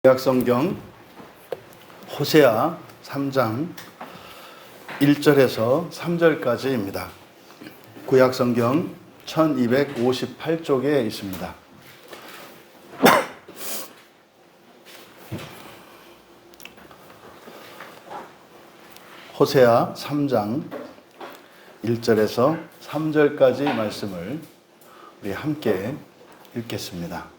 구약성경 호세아 3장 1절에서 3절까지입니다. 구약성경 1258쪽에 있습니다. 호세아 3장 1절에서 3절까지 말씀을 우리 함께 읽겠습니다.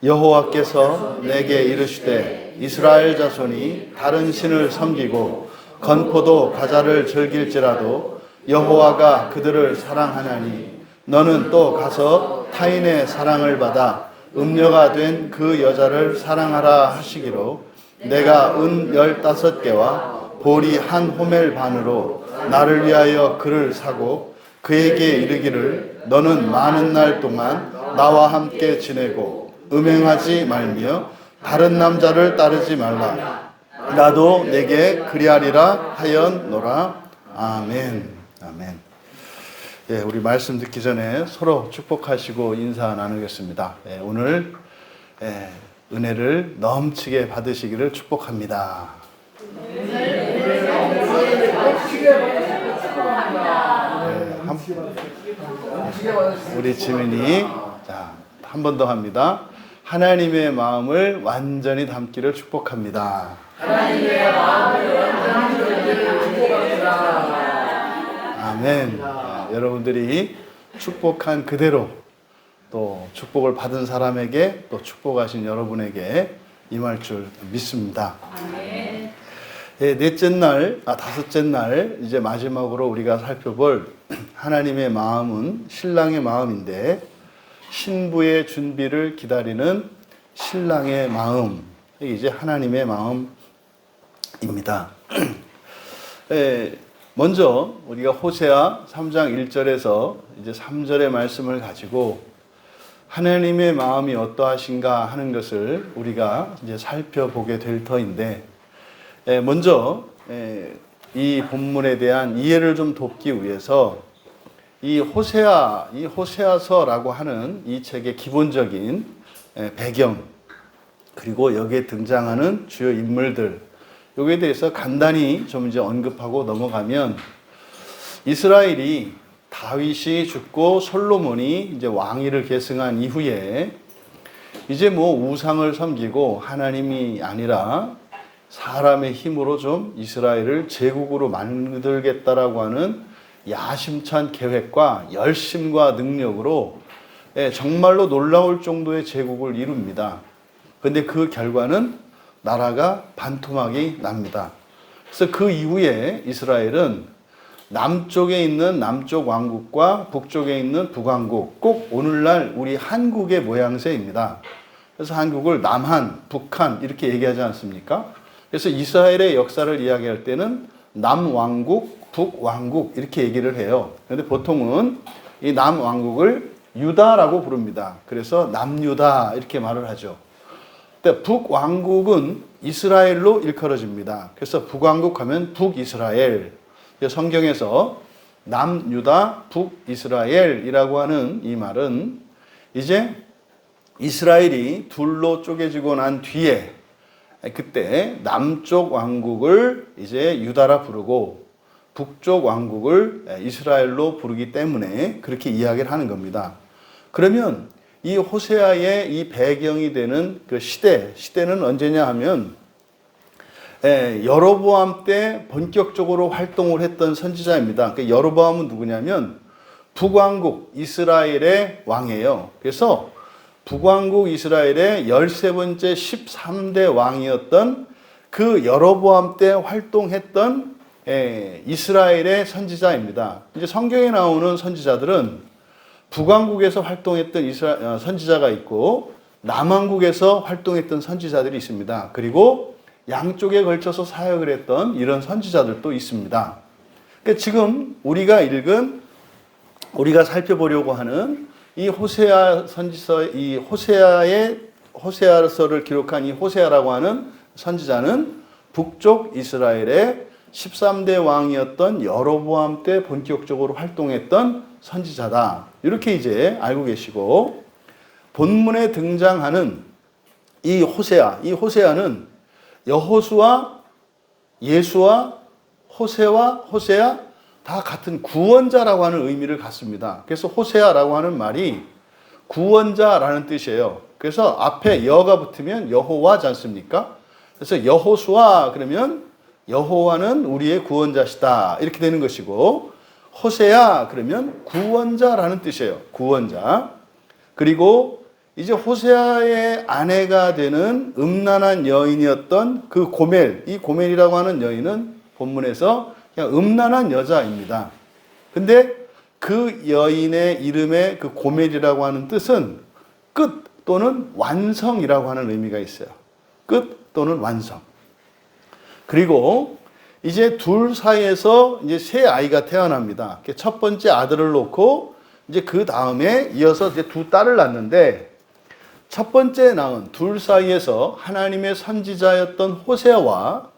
여호와께서 내게 이르시되 이스라엘 자손이 다른 신을 섬기고 건포도 과자를 즐길지라도 여호와가 그들을 사랑하나니 너는 또 가서 타인의 사랑을 받아 음녀가 된 그 여자를 사랑하라 하시기로 내가 은 15개와 보리 한 호멜 반으로 나를 위하여 그를 사고 그에게 이르기를 너는 많은 날 동안 나와 함께 지내고 음행하지 말며 다른 남자를 따르지 말라. 나도 내게 그리하리라 하였노라. 아멘. 아멘. 예, 우리 말씀 듣기 전에 서로 축복하시고 인사 나누겠습니다. 예, 오늘 은혜를 넘치게 받으시기를 축복합니다. 우리 지민이 한 번 더 합니다. 하나님의 마음을 완전히 담기를 축복합니다. 하나님의 마음을 완전히 담기를 축복합니다. 아멘. 여러분들이 축복한 그대로 또 축복을 받은 사람에게 또 축복하신 여러분에게 임할 줄 믿습니다. 아멘. 넷째 날, 다섯째 날 이제 마지막으로 우리가 살펴볼 하나님의 마음은 신랑의 마음인데 신부의 준비를 기다리는 신랑의 마음, 이게 이제 하나님의 마음입니다. 먼저 우리가 호세아 3장 1절에서 이제 3절의 말씀을 가지고 하나님의 마음이 어떠하신가 하는 것을 우리가 이제 살펴보게 될 터인데, 먼저 이 본문에 대한 이해를 좀 돕기 위해서 이 호세아서라고 하는 이 책의 기본적인 배경, 그리고 여기에 등장하는 주요 인물들, 여기에 대해서 간단히 좀 이제 언급하고 넘어가면, 이스라엘이 다윗이 죽고 솔로몬이 이제 왕위를 계승한 이후에 이제 우상을 섬기고 하나님이 아니라 사람의 힘으로 좀 이스라엘을 제국으로 만들겠다라고 하는 야심찬 계획과 열심과 능력으로 정말로 놀라울 정도의 제국을 이룹니다. 그런데 그 결과는 나라가 반토막이 납니다. 그래서 그 이후에 이스라엘은 남쪽에 있는 남쪽 왕국과 북쪽에 있는 북왕국, 꼭 오늘날 우리 한국의 모양새입니다. 그래서 한국을 남한, 북한 이렇게 얘기하지 않습니까? 그래서 이스라엘의 역사를 이야기할 때는 남왕국, 북왕국 이렇게 얘기를 해요. 그런데 보통은 이 남왕국을 유다라고 부릅니다. 그래서 남유다 이렇게 말을 하죠. 근데 북왕국은 이스라엘로 일컬어집니다. 그래서 북왕국 하면 북이스라엘. 성경에서 남유다, 북이스라엘이라고 하는 이 말은 이제 이스라엘이 둘로 쪼개지고 난 뒤에 그때 남쪽 왕국을 이제 유다라 부르고 북쪽 왕국을 이스라엘로 부르기 때문에 그렇게 이야기를 하는 겁니다. 그러면 이 호세아의 이 배경이 되는 그 시대는 언제냐 하면 여로보암 때 본격적으로 활동을 했던 선지자입니다. 그러니까 여로보암은 누구냐면 북왕국 이스라엘의 왕이에요. 그래서 북왕국 이스라엘의 13번째 13대 왕이었던 그 여로보암 때 활동했던 이스라엘의 선지자입니다. 이제 성경에 나오는 선지자들은 북왕국에서 활동했던 선지자가 있고 남왕국에서 활동했던 선지자들이 있습니다. 그리고 양쪽에 걸쳐서 사역을 했던 이런 선지자들도 있습니다. 그러니까 지금 우리가 살펴보려고 하는 이 호세아 선지서, 이 호세아서를 기록한 이 호세아라고 하는 선지자는 북쪽 이스라엘의 13대 왕이었던 여로보암 때 본격적으로 활동했던 선지자다. 이렇게 이제 알고 계시고, 본문에 등장하는 이 호세아는 여호수아, 예수와 호세아 다 같은 구원자라고 하는 의미를 갖습니다. 그래서 호세아라고 하는 말이 구원자라는 뜻이에요. 그래서 앞에 여가 붙으면 여호와지 않습니까? 그래서 여호수아 그러면 여호와는 우리의 구원자시다 이렇게 되는 것이고, 호세아 그러면 구원자라는 뜻이에요. 구원자. 그리고 이제 호세아의 아내가 되는 음란한 여인이었던 그 고멜, 이 고멜이라고 하는 여인은 본문에서 그냥 음란한 여자입니다. 근데 그 여인의 이름의 그 고멜이라고 하는 뜻은 끝 또는 완성이라고 하는 의미가 있어요. 끝 또는 완성. 그리고 이제 둘 사이에서 이제 세 아이가 태어납니다. 첫 번째 아들을 놓고 이제 그 다음에 이어서 이제 두 딸을 낳는데, 첫 번째 낳은 둘 사이에서 하나님의 선지자였던 호세아와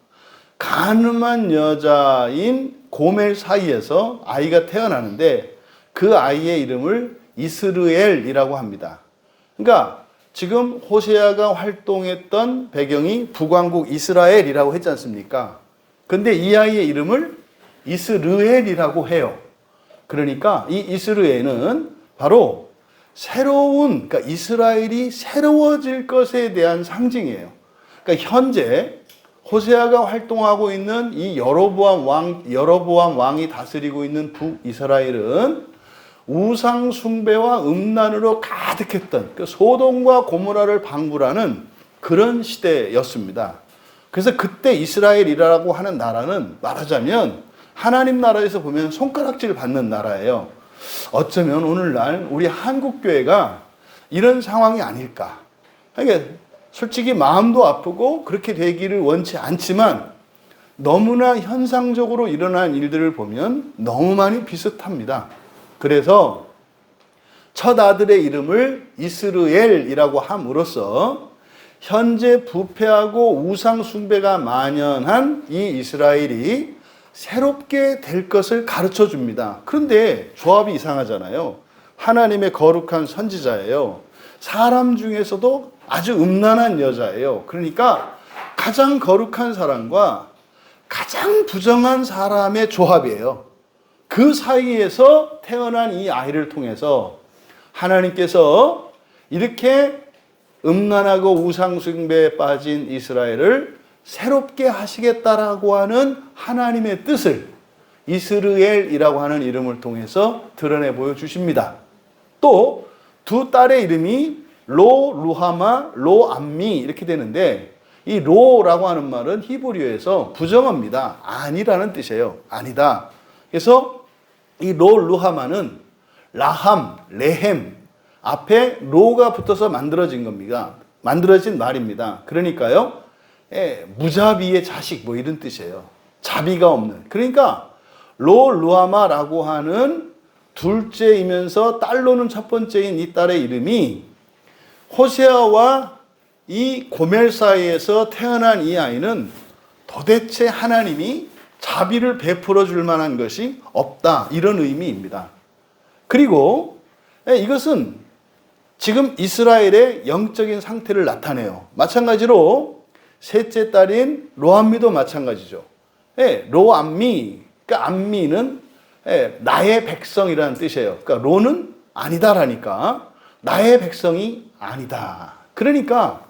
가늠한 여자인 고멜 사이에서 아이가 태어나는데, 그 아이의 이름을 이스르엘이라고 합니다. 그러니까 지금 호세아가 활동했던 배경이 북왕국 이스라엘이라고 했지 않습니까? 근데 이 아이의 이름을 이스르엘이라고 해요. 그러니까 이 이스르엘은 바로 새로운, 그러니까 이스라엘이 새로워질 것에 대한 상징이에요. 그러니까 현재 호세아가 활동하고 있는 이 여로보암 왕이 다스리고 있는 북이스라엘은 우상 숭배와 음란으로 가득했던 그 소돔과 고모라를 방불하는 그런 시대였습니다. 그래서 그때 이스라엘이라고 하는 나라는 말하자면 하나님 나라에서 보면 손가락질 받는 나라예요. 어쩌면 오늘날 우리 한국교회가 이런 상황이 아닐까. 그러니까 솔직히 마음도 아프고 그렇게 되기를 원치 않지만 너무나 현상적으로 일어난 일들을 보면 너무 많이 비슷합니다. 그래서 첫 아들의 이름을 이스르엘이라고 함으로써 현재 부패하고 우상 숭배가 만연한 이 이스라엘이 새롭게 될 것을 가르쳐 줍니다. 그런데 조합이 이상하잖아요. 하나님의 거룩한 선지자예요. 사람 중에서도 아주 음란한 여자예요. 그러니까 가장 거룩한 사람과 가장 부정한 사람의 조합이에요. 그 사이에서 태어난 이 아이를 통해서 하나님께서 이렇게 음란하고 우상숭배에 빠진 이스라엘을 새롭게 하시겠다라고 하는 하나님의 뜻을 이스르엘이라고 하는 이름을 통해서 드러내 보여주십니다. 또 두 딸의 이름이 로, 루하마, 로, 암미 이렇게 되는데, 이 로라고 하는 말은 히브리어에서 부정어입니다. 아니라는 뜻이에요. 아니다. 그래서 이 로, 루하마는 라함, 레헴 앞에 로가 붙어서 만들어진 겁니다. 만들어진 말입니다. 그러니까요, 무자비의 자식 뭐 이런 뜻이에요. 자비가 없는. 그러니까 로, 루하마라고 하는 둘째이면서 딸로는 첫 번째인 이 딸의 이름이 호세아와 이 고멜 사이에서 태어난 이 아이는 도대체 하나님이 자비를 베풀어 줄 만한 것이 없다, 이런 의미입니다. 그리고 이것은 지금 이스라엘의 영적인 상태를 나타내요. 마찬가지로 셋째 딸인 로암미도 마찬가지죠. 로암미, 그러니까 암미는 나의 백성이라는 뜻이에요. 그러니까 로는 아니다라니까 나의 백성이 아니다. 그러니까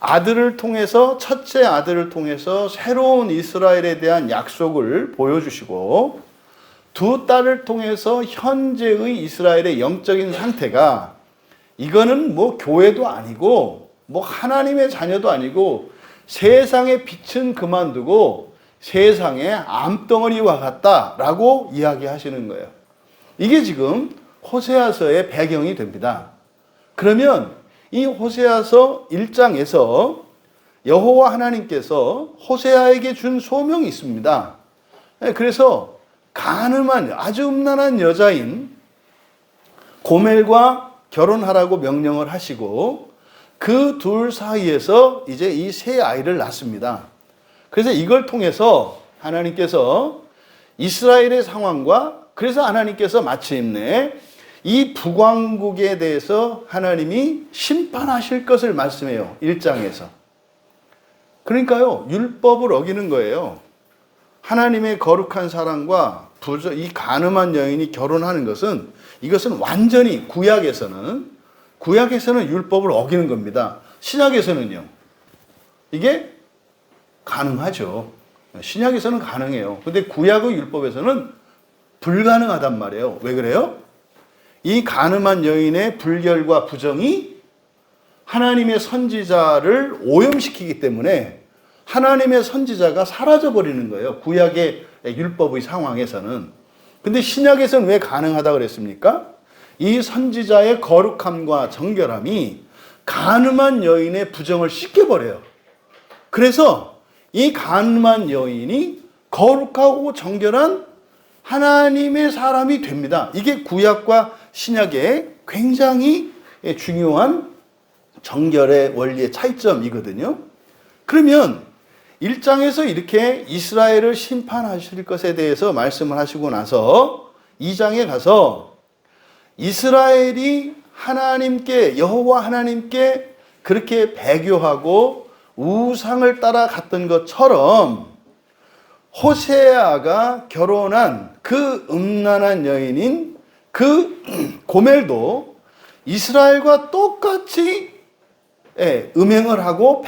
아들을 통해서, 첫째 아들을 통해서 새로운 이스라엘에 대한 약속을 보여주시고, 두 딸을 통해서 현재의 이스라엘의 영적인 상태가, 이거는 뭐 교회도 아니고 뭐 하나님의 자녀도 아니고 세상의 빛은 그만두고 세상의 암덩어리와 같다라고 이야기하시는 거예요. 이게 지금 호세아서의 배경이 됩니다. 그러면 이 호세아서 1장에서 여호와 하나님께서 호세아에게 준 소명이 있습니다. 그래서 가늠한 아주 음란한 여자인 고멜과 결혼하라고 명령을 하시고 그 둘 사이에서 이제 이 세 아이를 낳습니다. 그래서 이걸 통해서 하나님께서 이스라엘의 상황과, 그래서 하나님께서 마침내 이 북왕국에 대해서 하나님이 심판하실 것을 말씀해요. 1장에서. 그러니까요, 율법을 어기는 거예요. 하나님의 거룩한 사람과 이 간음한 여인이 결혼하는 것은, 이것은 완전히 구약에서는 율법을 어기는 겁니다. 신약에서는요, 이게 가능하죠. 신약에서는 가능해요. 근데 구약의 율법에서는 불가능하단 말이에요. 왜 그래요? 이 간음한 여인의 불결과 부정이 하나님의 선지자를 오염시키기 때문에 하나님의 선지자가 사라져버리는 거예요. 구약의 율법의 상황에서는. 근데 신약에서는 왜 가능하다고 그랬습니까? 이 선지자의 거룩함과 정결함이 간음한 여인의 부정을 씻겨버려요. 그래서 이 간음한 여인이 거룩하고 정결한 하나님의 사람이 됩니다. 이게 구약과 신약의 굉장히 중요한 정결의 원리의 차이점이거든요. 그러면 1장에서 이렇게 이스라엘을 심판하실 것에 대해서 말씀을 하시고 나서 2장에 가서 이스라엘이 하나님께, 여호와 하나님께 그렇게 배교하고 우상을 따라갔던 것처럼 호세아가 결혼한 그 음란한 여인인 그 고멜도 이스라엘과 똑같이 음행을 하고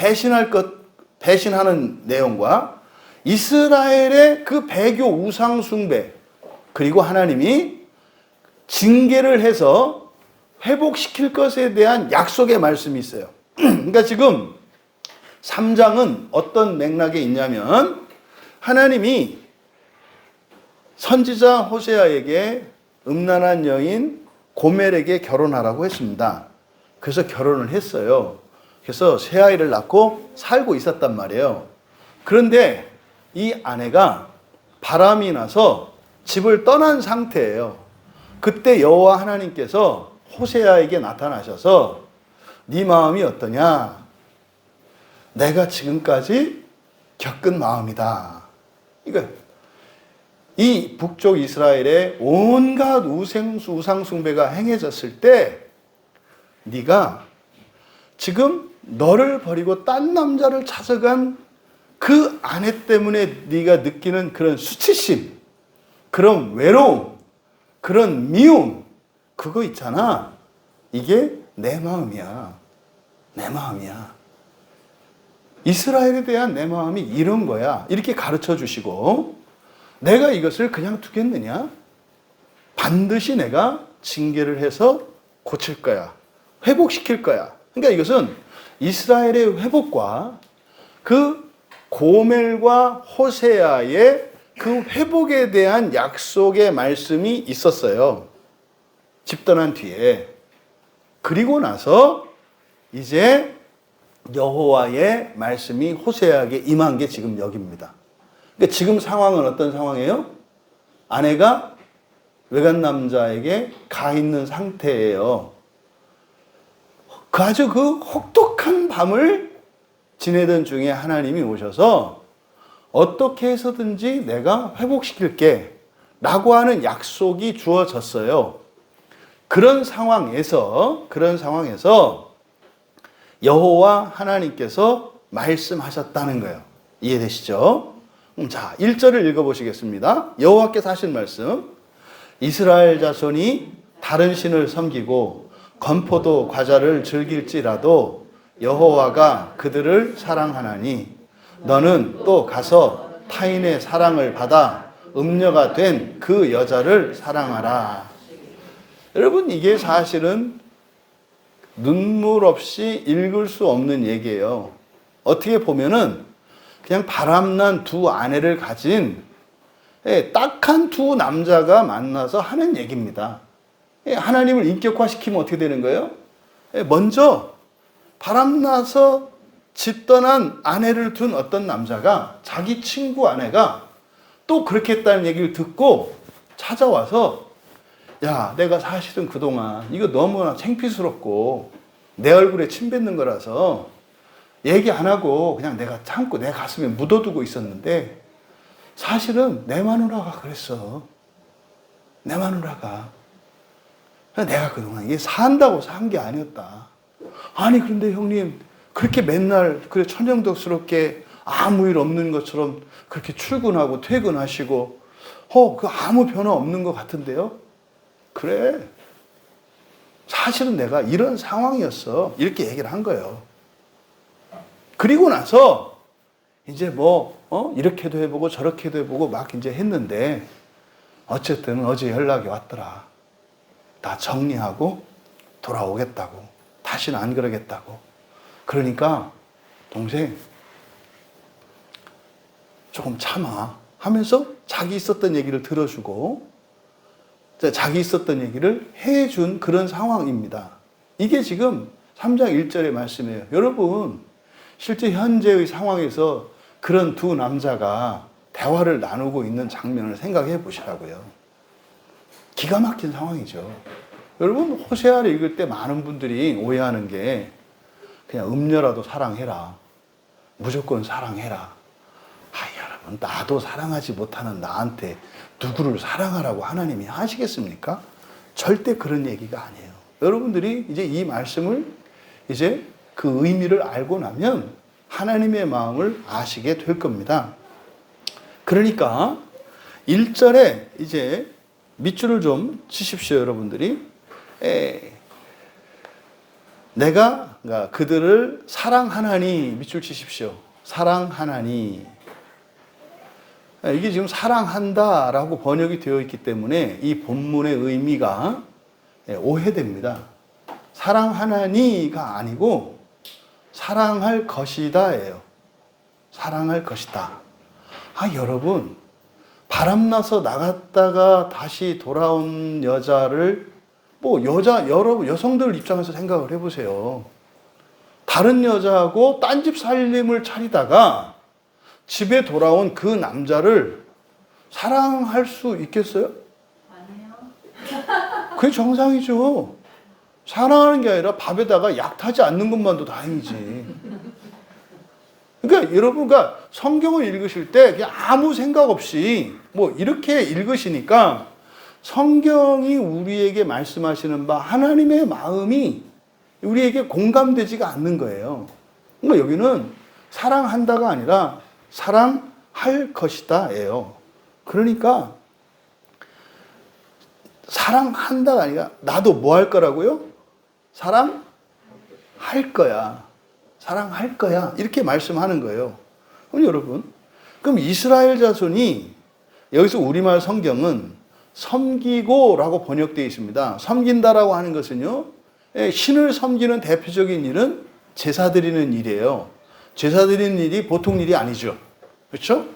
배신하는 내용과 이스라엘의 그 배교 우상 숭배, 그리고 하나님이 징계를 해서 회복시킬 것에 대한 약속의 말씀이 있어요. 그러니까 지금 3장은 어떤 맥락에 있냐면, 하나님이 선지자 호세아에게 음란한 여인 고멜에게 결혼하라고 했습니다. 그래서 결혼을 했어요. 그래서 새 아이를 낳고 살고 있었단 말이에요. 그런데 이 아내가 바람이 나서 집을 떠난 상태예요. 그때 여호와 하나님께서 호세아에게 나타나셔서 네 마음이 어떠냐? 내가 지금까지 겪은 마음이다. 그러니까 이 북쪽 이스라엘의 온갖 우상 숭배가 행해졌을 때 네가 지금 너를 버리고 딴 남자를 찾아간 그 아내 때문에 네가 느끼는 그런 수치심, 그런 외로움, 그런 미움, 그거 있잖아. 이게 내 마음이야. 내 마음이야. 이스라엘에 대한 내 마음이 이런 거야. 이렇게 가르쳐 주시고, 내가 이것을 그냥 두겠느냐? 반드시 내가 징계를 해서 고칠 거야. 회복시킬 거야. 그러니까 이것은 이스라엘의 회복과 그 고멜과 호세아의 그 회복에 대한 약속의 말씀이 있었어요. 집 떠난 뒤에. 그리고 나서 이제 여호와의 말씀이 호세아에게 임한 게 지금 여기입니다. 그러니까 지금 상황은 어떤 상황이에요? 아내가 외간 남자에게 가 있는 상태예요. 아주 그 혹독한 밤을 지내던 중에 하나님이 오셔서 어떻게 해서든지 내가 회복시킬게 라고 하는 약속이 주어졌어요. 그런 상황에서 여호와 하나님께서 말씀하셨다는 거예요. 이해되시죠? 자, 1절을 읽어보시겠습니다. 여호와께서 하신 말씀. 이스라엘 자손이 다른 신을 섬기고 건포도 과자를 즐길지라도 여호와가 그들을 사랑하나니 너는 또 가서 타인의 사랑을 받아 음녀가 된 그 여자를 사랑하라. 여러분, 이게 사실은 눈물 없이 읽을 수 없는 얘기예요. 어떻게 보면은 그냥 바람난 두 아내를 가진 딱한 두 남자가 만나서 하는 얘기입니다. 하나님을 인격화시키면 어떻게 되는 거예요? 먼저 바람나서 집 떠난 아내를 둔 어떤 남자가 자기 친구 아내가 또 그렇게 했다는 얘기를 듣고 찾아와서, 야, 내가 사실은 그동안 이거 너무나 창피스럽고 내 얼굴에 침 뱉는 거라서 얘기 안 하고 그냥 내가 참고 내 가슴에 묻어두고 있었는데 사실은 내 마누라가 그랬어. 내 마누라가. 내가 그동안 이게 산다고 산 게 아니었다. 아니 그런데 형님 그렇게 맨날 그래 천연덕스럽게 아무 일 없는 것처럼 그렇게 출근하고 퇴근하시고 그 아무 변화 없는 것 같은데요? 그래. 사실은 내가 이런 상황이었어. 이렇게 얘기를 한 거예요. 그리고 나서 이제 이렇게도 해보고 저렇게도 해보고 막 이제 했는데 어쨌든 어제 연락이 왔더라. 다 정리하고 돌아오겠다고. 다시는 안 그러겠다고. 그러니까 동생 조금 참아 하면서 자기 있었던 얘기를 들어주고 자기 있었던 얘기를 해준 그런 상황입니다. 이게 지금 3장 1절의 말씀이에요. 여러분 실제 현재의 상황에서 그런 두 남자가 대화를 나누고 있는 장면을 생각해 보시라고요. 기가 막힌 상황이죠. 여러분 호세아를 읽을 때 많은 분들이 오해하는 게 그냥 음녀라도 사랑해라. 무조건 사랑해라. 여러분 나도 사랑하지 못하는 나한테 누구를 사랑하라고 하나님이 하시겠습니까? 절대 그런 얘기가 아니에요. 여러분들이 이제 이 말씀을 이제 그 의미를 알고 나면 하나님의 마음을 아시게 될 겁니다. 그러니까 1절에 이제 밑줄을 좀 치십시오, 여러분들이. 내가 그들을 사랑하나니 밑줄 치십시오. 사랑하나니. 이게 지금 사랑한다라고 번역이 되어 있기 때문에 이 본문의 의미가 오해됩니다. 사랑하나니가 아니고 사랑할 것이다예요. 사랑할 것이다. 여러분 바람나서 나갔다가 다시 돌아온 여자를 여러 여성들 입장에서 생각을 해보세요. 다른 여자하고 딴집 살림을 차리다가 집에 돌아온 그 남자를 사랑할 수 있겠어요? 아니요. 그게 정상이죠. 사랑하는 게 아니라 밥에다가 약 타지 않는 것만도 다행이지. 그러니까 여러분, 성경을 읽으실 때 그냥 아무 생각 없이 이렇게 읽으시니까 성경이 우리에게 말씀하시는 바 하나님의 마음이 우리에게 공감되지가 않는 거예요. 그러니까 여기는 사랑한다가 아니라 사랑할 것이다예요. 그러니까 사랑한다가 아니라 나도 뭐 할 거라고요? 사랑할 거야. 사랑할 거야. 이렇게 말씀하는 거예요. 그럼 여러분, 그럼 이스라엘 자손이 여기서 우리말 성경은 섬기고라고 번역되어 있습니다. 섬긴다라고 하는 것은요, 신을 섬기는 대표적인 일은 제사 드리는 일이에요. 제사 드리는 일이 보통 일이 아니죠. 그렇죠?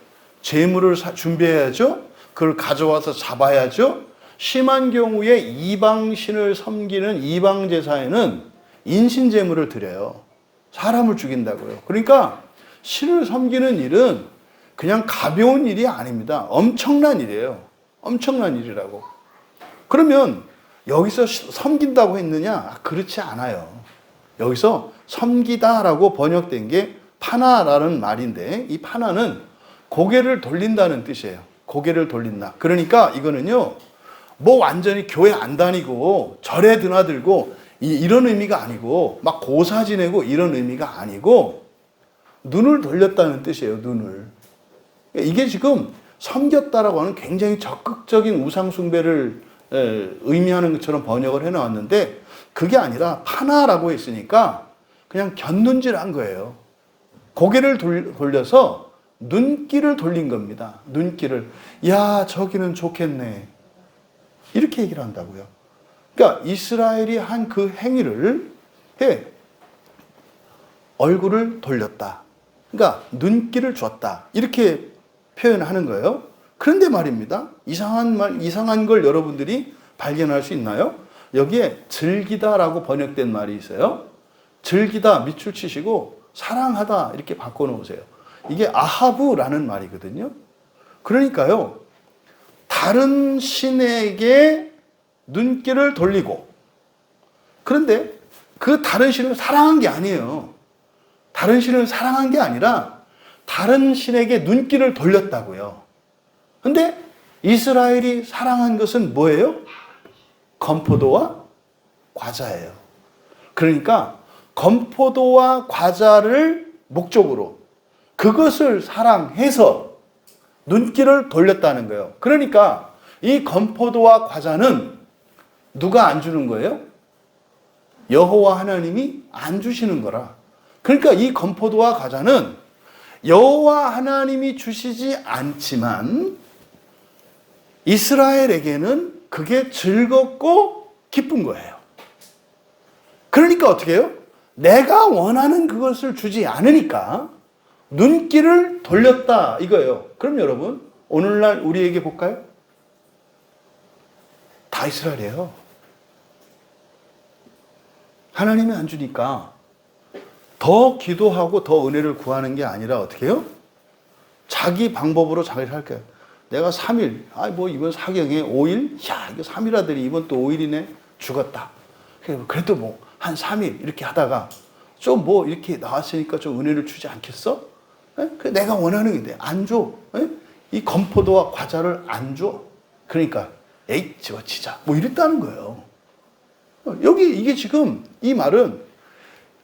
제물을 준비해야죠. 그걸 가져와서 잡아야죠. 심한 경우에 이방신을 섬기는 이방 제사에는 인신 제물을 드려요. 사람을 죽인다고요. 그러니까 신을 섬기는 일은 그냥 가벼운 일이 아닙니다. 엄청난 일이에요. 엄청난 일이라고. 그러면 여기서 섬긴다고 했느냐? 그렇지 않아요. 여기서 섬기다라고 번역된 게 파나라는 말인데, 이 파나는 고개를 돌린다는 뜻이에요. 고개를 돌린다. 그러니까 이거는요, 완전히 교회 안 다니고 절에 드나들고 이런 의미가 아니고 막 고사 지내고 이런 의미가 아니고 눈을 돌렸다는 뜻이에요. 눈을. 이게 지금 섬겼다라고 하는 굉장히 적극적인 우상 숭배를 의미하는 것처럼 번역을 해놓았는데 그게 아니라 파나라고 했으니까 그냥 곁눈질한 거예요. 고개를 돌려서 눈길을 돌린 겁니다. 눈길을. 야, 저기는 좋겠네. 이렇게 얘기를 한다고요. 그러니까 이스라엘이 한 그 행위를 해. 얼굴을 돌렸다. 그러니까 눈길을 줬다. 이렇게 표현하는 거예요. 그런데 말입니다. 이상한 걸 여러분들이 발견할 수 있나요? 여기에 즐기다라고 번역된 말이 있어요. 즐기다 밑줄 치시고 사랑하다 이렇게 바꿔놓으세요. 이게 아하브라는 말이거든요. 그러니까요, 다른 신에게 눈길을 돌리고, 그런데 그 다른 신을 사랑한 게 아니에요. 다른 신을 사랑한 게 아니라 다른 신에게 눈길을 돌렸다고요. 근데 이스라엘이 사랑한 것은 뭐예요? 건포도와 과자예요. 그러니까 건포도와 과자를 목적으로 그것을 사랑해서 눈길을 돌렸다는 거예요. 그러니까 이 건포도와 과자는 누가 안 주는 거예요? 여호와 하나님이 안 주시는 거라. 그러니까 이 건포도와 과자는 여호와 하나님이 주시지 않지만 이스라엘에게는 그게 즐겁고 기쁜 거예요. 그러니까 어떻게 해요? 내가 원하는 그것을 주지 않으니까 눈길을 돌렸다 이거예요. 그럼 여러분 오늘날 우리에게 볼까요? 다 이스라엘이에요. 하나님이 안 주니까 더 기도하고 더 은혜를 구하는 게 아니라 어떻게 해요? 자기 방법으로 자기를 할 거예요. 내가 3일, 이번 사경에 5일? 이거 3일 하더니 이번 또 5일이네? 죽었다. 그래도 한 3일 이렇게 하다가 좀 이렇게 나왔으니까 좀 은혜를 주지 않겠어? 내가 원하는 게 안 줘. 이 건포도와 과자를 안 줘. 그러니까, 에이, 집어치자. 이랬다는 거예요. 이게 지금 이 말은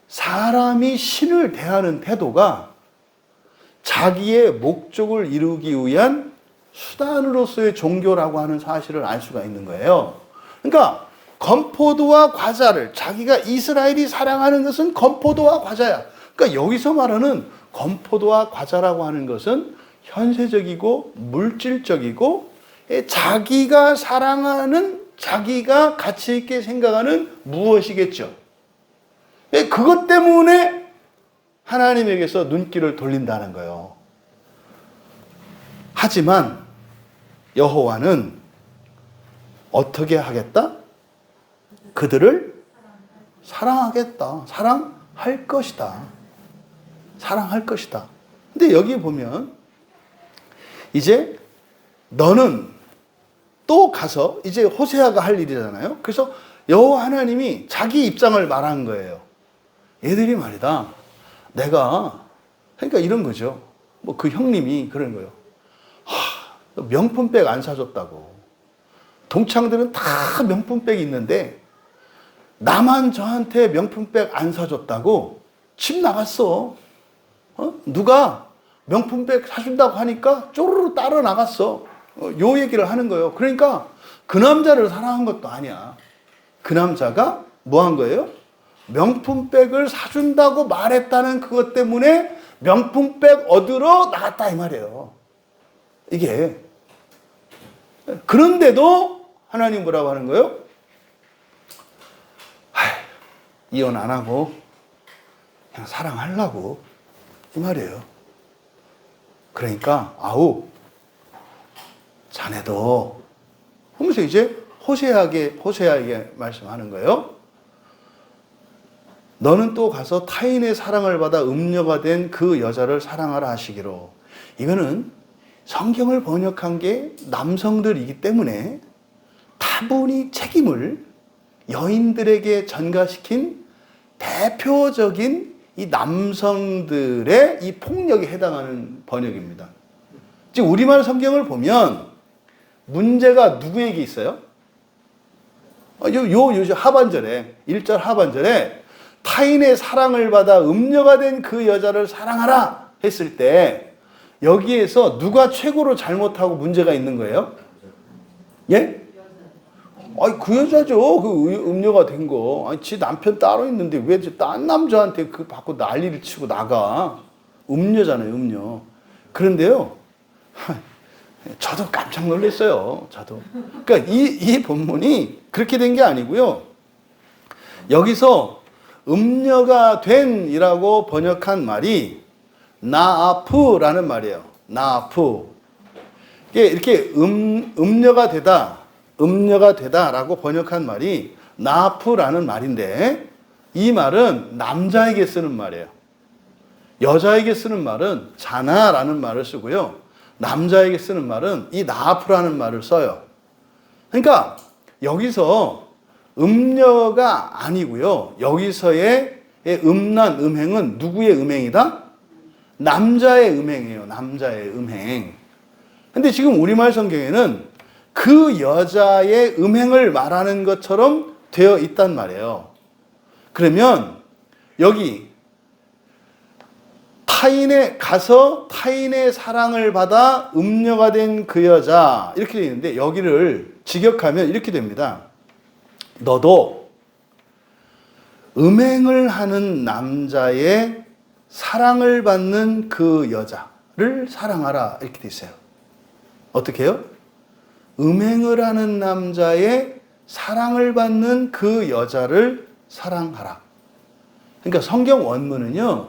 사람이 신을 대하는 태도가 자기의 목적을 이루기 위한 수단으로서의 종교라고 하는 사실을 알 수가 있는 거예요. 그러니까 건포도와 과자를 자기가 이스라엘이 사랑하는 것은 건포도와 과자야. 그러니까 여기서 말하는 건포도와 과자라고 하는 것은 현세적이고 물질적이고 자기가 사랑하는 자기가 가치 있게 생각하는 무엇이겠죠. 그것 때문에 하나님에게서 눈길을 돌린다는 거예요. 하지만 여호와는 어떻게 하겠다? 그들을 사랑하겠다. 사랑할 것이다. 사랑할 것이다. 근데 여기 보면 이제 너는 또 가서 이제 호세아가 할 일이잖아요. 그래서 여호와 하나님이 자기 입장을 말한 거예요. 얘들이 말이다. 그러니까 이런 거죠. 그 형님이 그런 거예요. 명품백 안 사줬다고. 동창들은 다 명품백이 있는데 나만 저한테 명품백 안 사줬다고 집 나갔어. 누가 명품백 사준다고 하니까 쪼르르 따라 나갔어. 요 얘기를 하는 거예요. 그러니까 그 남자를 사랑한 것도 아니야. 그 남자가 뭐 한 거예요? 명품백을 사준다고 말했다는 그것 때문에 명품백 얻으러 나갔다 이 말이에요. 이게. 그런데도 하나님 뭐라고 하는 거예요? 이혼 안 하고 그냥 사랑하려고 이 말이에요. 그러니까 자네도 하면서 이제 호세아에게 말씀하는 거예요. 너는 또 가서 타인의 사랑을 받아 음녀가 된 그 여자를 사랑하라 하시기로. 이거는 성경을 번역한 게 남성들이기 때문에 다분히 책임을 여인들에게 전가시킨 대표적인 이 남성들의 이 폭력에 해당하는 번역입니다. 지금 우리말 성경을 보면 문제가 누구에게 있어요? 요 하반절에 1절 하반절에 타인의 사랑을 받아 음녀가 된 그 여자를 사랑하라 했을 때 여기에서 누가 최고로 잘못하고 문제가 있는 거예요? 예? 그 여자죠. 그 음녀가 된 거. 지 남편 따로 있는데 왜 딴 남자한테 그 받고 난리를 치고 나가. 음녀잖아요, 음녀. 그런데요, 저도 깜짝 놀랐어요. 저도. 그러니까 이 본문이 그렇게 된 게 아니고요. 여기서 음녀가 된이라고 번역한 말이 나아프라는 말이에요. 나아프. 이렇게 음녀가 되다라고 번역한 말이 나아프라는 말인데 이 말은 남자에게 쓰는 말이에요. 여자에게 쓰는 말은 자나라는 말을 쓰고요. 남자에게 쓰는 말은 이 나아프라는 말을 써요. 그러니까 여기서 음녀가 아니고요. 여기서의 음란, 음행은 누구의 음행이다? 남자의 음행이에요. 남자의 음행. 근데 지금 우리말 성경에는 그 여자의 음행을 말하는 것처럼 되어 있단 말이에요. 그러면 여기 타인의 가서 타인의 사랑을 받아 음녀가 된 그 여자 이렇게 되어 있는데 여기를 직역하면 이렇게 됩니다. 너도 음행을 하는 남자의 사랑을 받는 그 여자를 사랑하라 이렇게 되어 있어요. 어떻게 해요? 음행을 하는 남자의 사랑을 받는 그 여자를 사랑하라. 그러니까 성경 원문은요,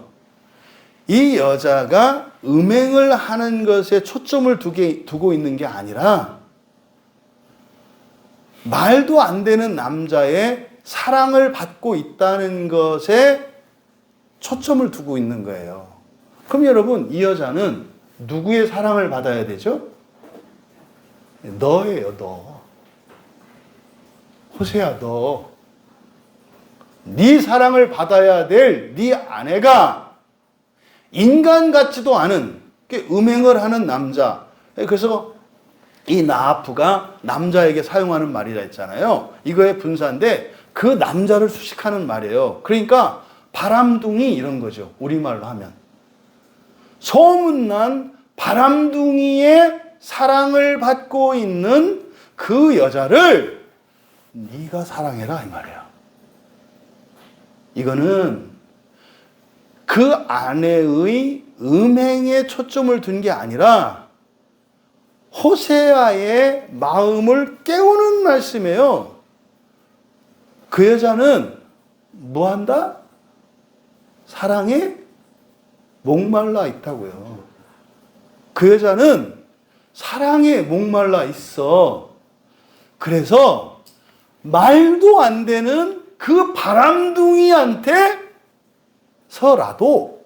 이 여자가 음행을 하는 것에 초점을 두고 있는 게 아니라 말도 안 되는 남자의 사랑을 받고 있다는 것에 초점을 두고 있는 거예요. 그럼 여러분, 이 여자는 누구의 사랑을 받아야 되죠? 너예요, 너. 호세야, 너. 네 사랑을 받아야 될 네 아내가 인간 같지도 않은 음행을 하는 남자. 그래서 이 나아프가 남자에게 사용하는 말이라 했잖아요. 이거의 분사인데 그 남자를 수식하는 말이에요. 그러니까 바람둥이 이런 거죠. 우리말로 하면. 소문난 바람둥이의 사랑을 받고 있는 그 여자를 네가 사랑해라 이 말이야. 이거는 그 아내의 음행에 초점을 둔 게 아니라 호세아의 마음을 깨우는 말씀이에요. 그 여자는 뭐 한다? 사랑에 목말라 있다고요. 그 여자는 사랑에 목말라 있어. 그래서 말도 안 되는 그 바람둥이한테서라도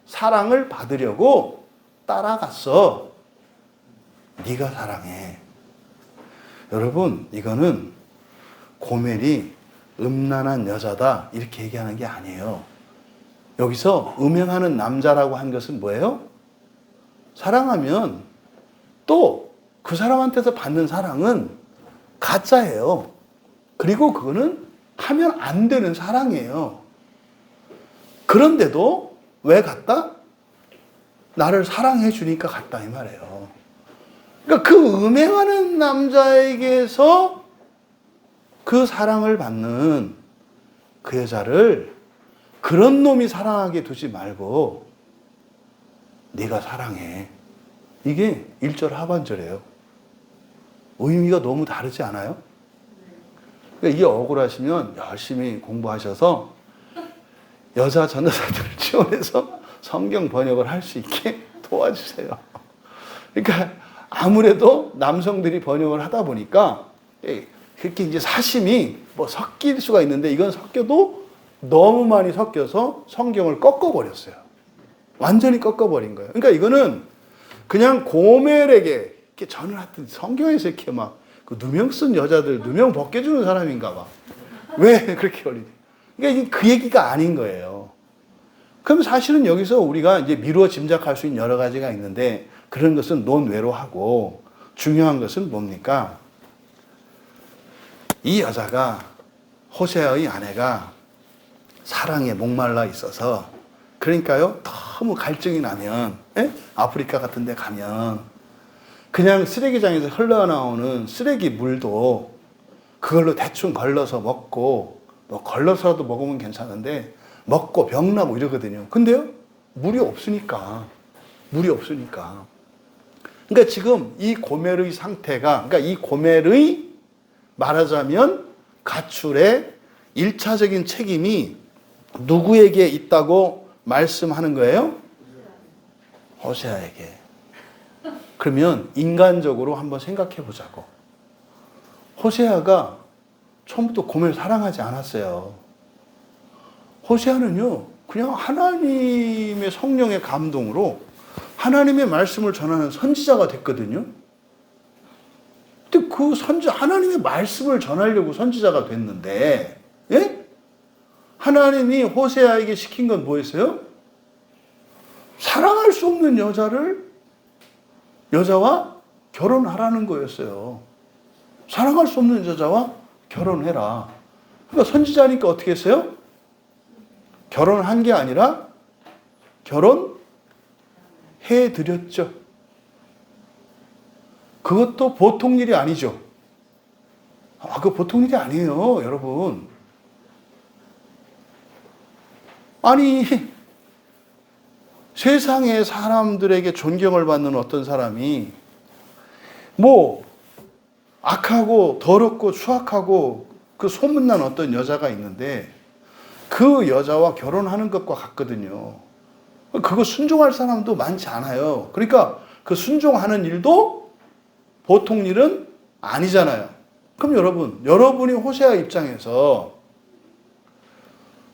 사랑을 받으려고 따라갔어. 네가 사랑해. 여러분, 이거는 고멜이 음란한 여자다 이렇게 얘기하는 게 아니에요. 여기서 음행하는 남자라고 한 것은 뭐예요? 사랑하면 또 그 사람한테서 받는 사랑은 가짜예요. 그리고 그거는 하면 안 되는 사랑이에요. 그런데도 왜 갔다? 나를 사랑해 주니까 갔다 이 말이에요. 그러니까 그 음행하는 남자에게서 그 사랑을 받는 그 여자를 그런 놈이 사랑하게 두지 말고 네가 사랑해. 이게 1절 하반절이에요. 의미가 너무 다르지 않아요? 그러니까 이게 억울하시면 열심히 공부하셔서 여자 전도사들을 지원해서 성경 번역을 할 수 있게 도와주세요. 그러니까 아무래도 남성들이 번역을 하다 보니까 그렇게 이제 사심이 뭐 섞일 수가 있는데 이건 섞여도 너무 많이 섞여서 성경을 꺾어버렸어요. 완전히 꺾어버린 거예요. 그러니까 이거는 그냥 고멜에게 이렇게 전을 하던 성경에서 이렇게 막 그 누명 쓴 여자들 누명 벗겨주는 사람인가 봐. 왜 그렇게 걸리지? 그러니까 그 얘기가 아닌 거예요. 그럼 사실은 여기서 우리가 이제 미루어 짐작할 수 있는 여러 가지가 있는데 그런 것은 논외로 하고 중요한 것은 뭡니까? 이 여자가 호세아의 아내가 사랑에 목말라 있어서 그러니까요 너무 갈증이 나면 아프리카 같은 데 가면 그냥 쓰레기장에서 흘러나오는 쓰레기 물도 그걸로 대충 걸러서 먹고 뭐 걸러서라도 먹으면 괜찮은데 먹고 병나고 이러거든요. 근데요 물이 없으니까 그러니까 지금 이 고멜의 상태가 그러니까 이 고멜의 말하자면 가출의 1차적인 책임이 누구에게 있다고 말씀하는 거예요? 호세아에게. 그러면 인간적으로 한번 생각해 보자고. 호세아가 처음부터 고멜을 사랑하지 않았어요. 호세아는요, 그냥 하나님의 성령의 감동으로 하나님의 말씀을 전하는 선지자가 됐거든요. 근데 그 하나님의 말씀을 전하려고 선지자가 됐는데, 예? 하나님이 호세아에게 시킨 건 뭐였어요? 사랑할 수 없는 여자와 결혼하라는 거였어요. 사랑할 수 없는 여자와 결혼해라. 그러니까 선지자니까 어떻게 했어요? 결혼한 게 아니라 결혼해드렸죠. 그것도 보통 일이 아니죠. 그거 보통 일이 아니에요, 여러분. 아니, 세상의 사람들에게 존경을 받는 어떤 사람이 뭐 악하고 더럽고 추악하고 그 소문난 어떤 여자가 있는데 그 여자와 결혼하는 것과 같거든요. 그거 순종할 사람도 많지 않아요. 그러니까 그 순종하는 일도 보통 일은 아니잖아요. 그럼 여러분이 호세아 입장에서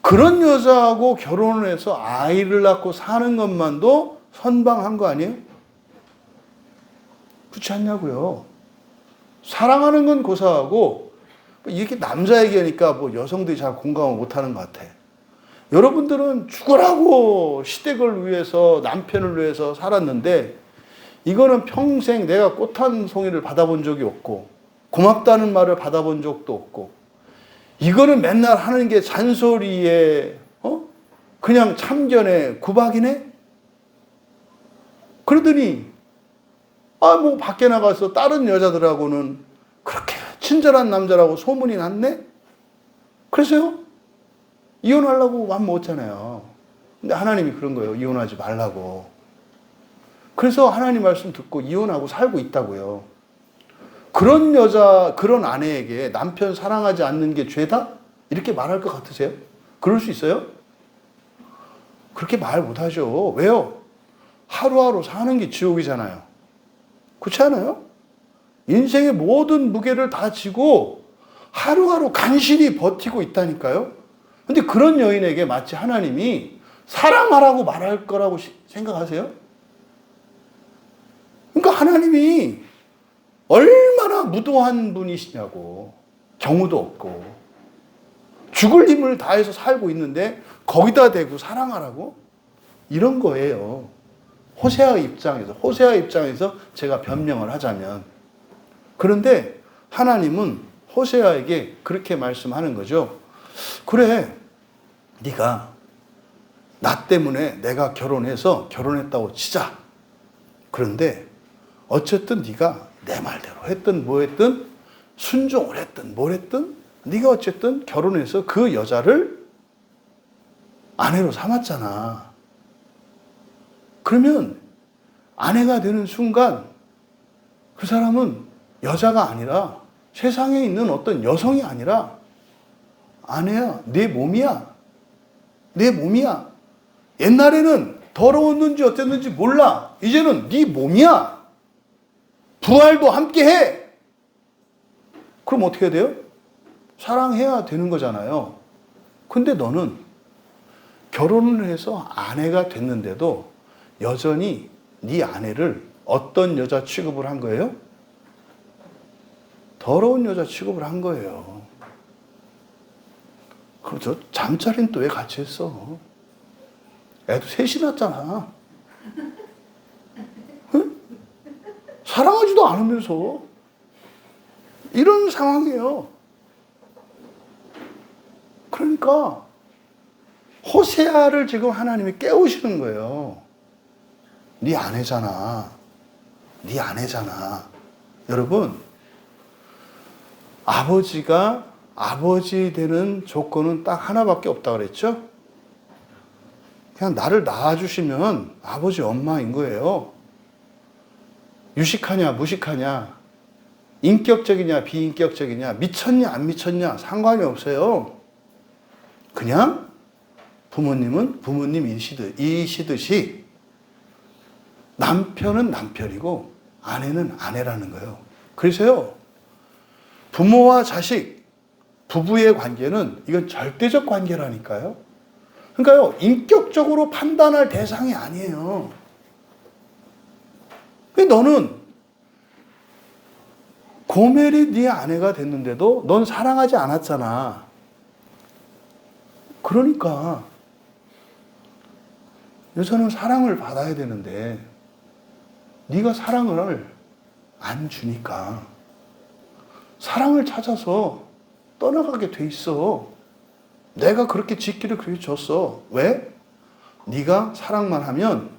그런 여자하고 결혼을 해서 아이를 낳고 사는 것만도 선방한 거 아니에요? 그렇지 않냐고요. 사랑하는 건 고사하고, 이렇게 남자 얘기하니까 뭐 여성들이 잘 공감을 못하는 것 같아. 여러분들은 죽으라고 시댁을 위해서, 남편을 위해서 살았는데, 이거는 평생 내가 꽃 한 송이를 받아본 적이 없고, 고맙다는 말을 받아본 적도 없고, 이거는 맨날 하는 게 잔소리에, 그냥 참견에 구박이네? 그러더니, 뭐 밖에 나가서 다른 여자들하고는 그렇게 친절한 남자라고 소문이 났네? 그래서요? 이혼하려고 맘 먹었잖아요. 근데 하나님이 그런 거예요. 이혼하지 말라고. 그래서 하나님 말씀 듣고 이혼하고 살고 있다고요. 그런 여자, 그런 아내에게 남편 사랑하지 않는 게 죄다? 이렇게 말할 것 같으세요? 그럴 수 있어요? 그렇게 말 못하죠. 왜요? 하루하루 사는 게 지옥이잖아요. 그렇지 않아요? 인생의 모든 무게를 다 지고 하루하루 간신히 버티고 있다니까요. 근데 그런 여인에게 마치 하나님이 사랑하라고 말할 거라고 생각하세요? 그러니까 하나님이 얼마나 무도한 분이시냐고. 경우도 없고 죽을 힘을 다해서 살고 있는데 거기다 대고 사랑하라고? 이런 거예요. 호세아 입장에서 제가 변명을 하자면. 그런데 하나님은 호세아에게 그렇게 말씀하는 거죠. 그래, 네가 나 때문에 내가 결혼했다고 치자. 그런데 어쨌든 네가 내 말대로 했든 뭐 했든 순종을 했든 뭘 했든 네가 어쨌든 결혼해서 그 여자를 아내로 삼았잖아. 그러면 아내가 되는 순간 그 사람은 여자가 아니라 세상에 있는 어떤 여성이 아니라 아내야, 내 몸이야. 내 몸이야. 옛날에는 더러웠는지 어땠는지 몰라. 이제는 네 몸이야. 부활도 함께 해. 그럼 어떻게 해야 돼요? 사랑해야 되는 거잖아요. 근데 너는 결혼을 해서 아내가 됐는데도 여전히 네 아내를 어떤 여자 취급을 한 거예요? 더러운 여자 취급을 한 거예요. 그럼 저 잠자리는 또 왜 같이 했어? 애도 셋이 낳았잖아. 응? 사랑하지도 않으면서 이런 상황이에요. 그러니까 호세아를 지금 하나님이 깨우시는 거예요. 네 아내잖아. 네 아내잖아. 여러분, 아버지가 아버지 되는 조건은 딱 하나밖에 없다 그랬죠? 그냥 나를 낳아주시면 아버지 엄마인 거예요. 유식하냐 무식하냐, 인격적이냐 비인격적이냐, 미쳤냐 안 미쳤냐 상관이 없어요. 그냥 부모님은 부모님이시듯이 남편은 남편이고 아내는 아내라는 거예요. 그래서요, 부모와 자식, 부부의 관계는 이건 절대적 관계라니까요. 그러니까요, 인격적으로 판단할 대상이 아니에요. 너는 고멜이 네 아내가 됐는데도 넌 사랑하지 않았잖아. 그러니까 여자는 사랑을 받아야 되는데 네가 사랑을 안 주니까 사랑을 찾아서 떠나가게 돼 있어. 내가 그렇게 짓기를 그렇게 줬어. 왜? 네가 사랑만 하면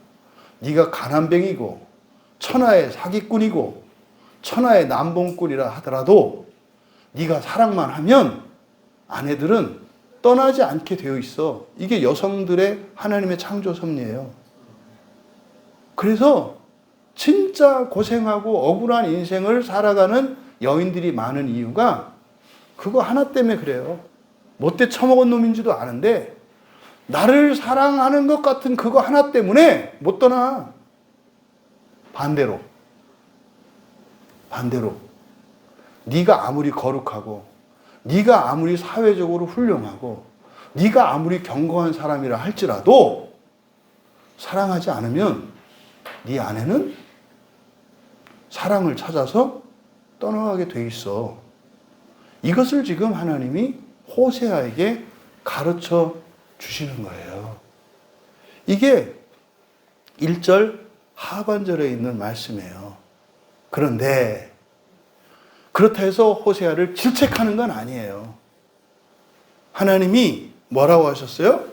네가 가난뱅이고 천하의 사기꾼이고 천하의 남봉꾼이라 하더라도 네가 사랑만 하면 아내들은 떠나지 않게 되어 있어. 이게 여성들의 하나님의 창조 섭리예요. 그래서 진짜 고생하고 억울한 인생을 살아가는 여인들이 많은 이유가 그거 하나 때문에 그래요. 못돼 처먹은 놈인지도 아는데 나를 사랑하는 것 같은 그거 하나 때문에 못 떠나. 반대로 네가 아무리 거룩하고 네가 아무리 사회적으로 훌륭하고 네가 아무리 견고한 사람이라 할지라도 사랑하지 않으면 네 아내는 사랑을 찾아서 떠나가게 돼 있어. 이것을 지금 하나님이 호세아에게 가르쳐 주시는 거예요. 이게 1절 하반절에 있는 말씀이에요. 그런데 그렇다 해서 호세아를 질책하는 건 아니에요. 하나님이 뭐라고 하셨어요?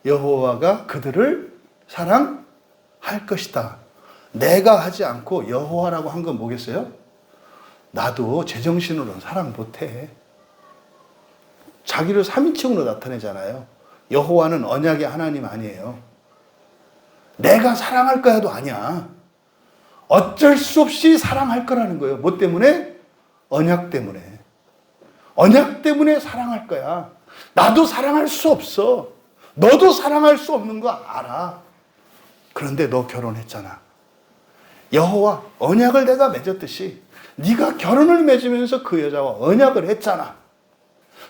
여호와가 그들을 사랑할 것이다. 내가 하지 않고 여호와라고 한 건 뭐겠어요? 나도 제정신으로는 사랑 못해. 자기를 3인칭으로 나타내잖아요. 여호와는 언약의 하나님 아니에요. 내가 사랑할 거야도 아니야. 어쩔 수 없이 사랑할 거라는 거예요. 뭐 때문에? 언약 때문에. 언약 때문에 사랑할 거야. 나도 사랑할 수 없어. 너도 사랑할 수 없는 거 알아. 그런데 너 결혼했잖아. 여호와 언약을 내가 맺었듯이 네가 결혼을 맺으면서 그 여자와 언약을 했잖아.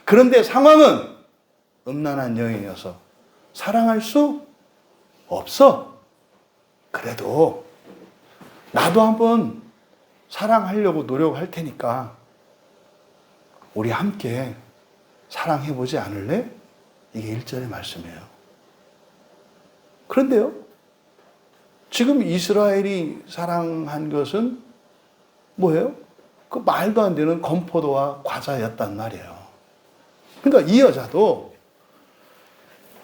그런데 상황은 음란한 여인이어서 사랑할 수 없어. 그래도 나도 한번 사랑하려고 노력할 테니까 우리 함께 사랑해보지 않을래? 이게 1절의 말씀이에요. 그런데요, 지금 이스라엘이 사랑한 것은 뭐예요? 그 말도 안 되는 건포도와 과자였단 말이에요. 그러니까 이 여자도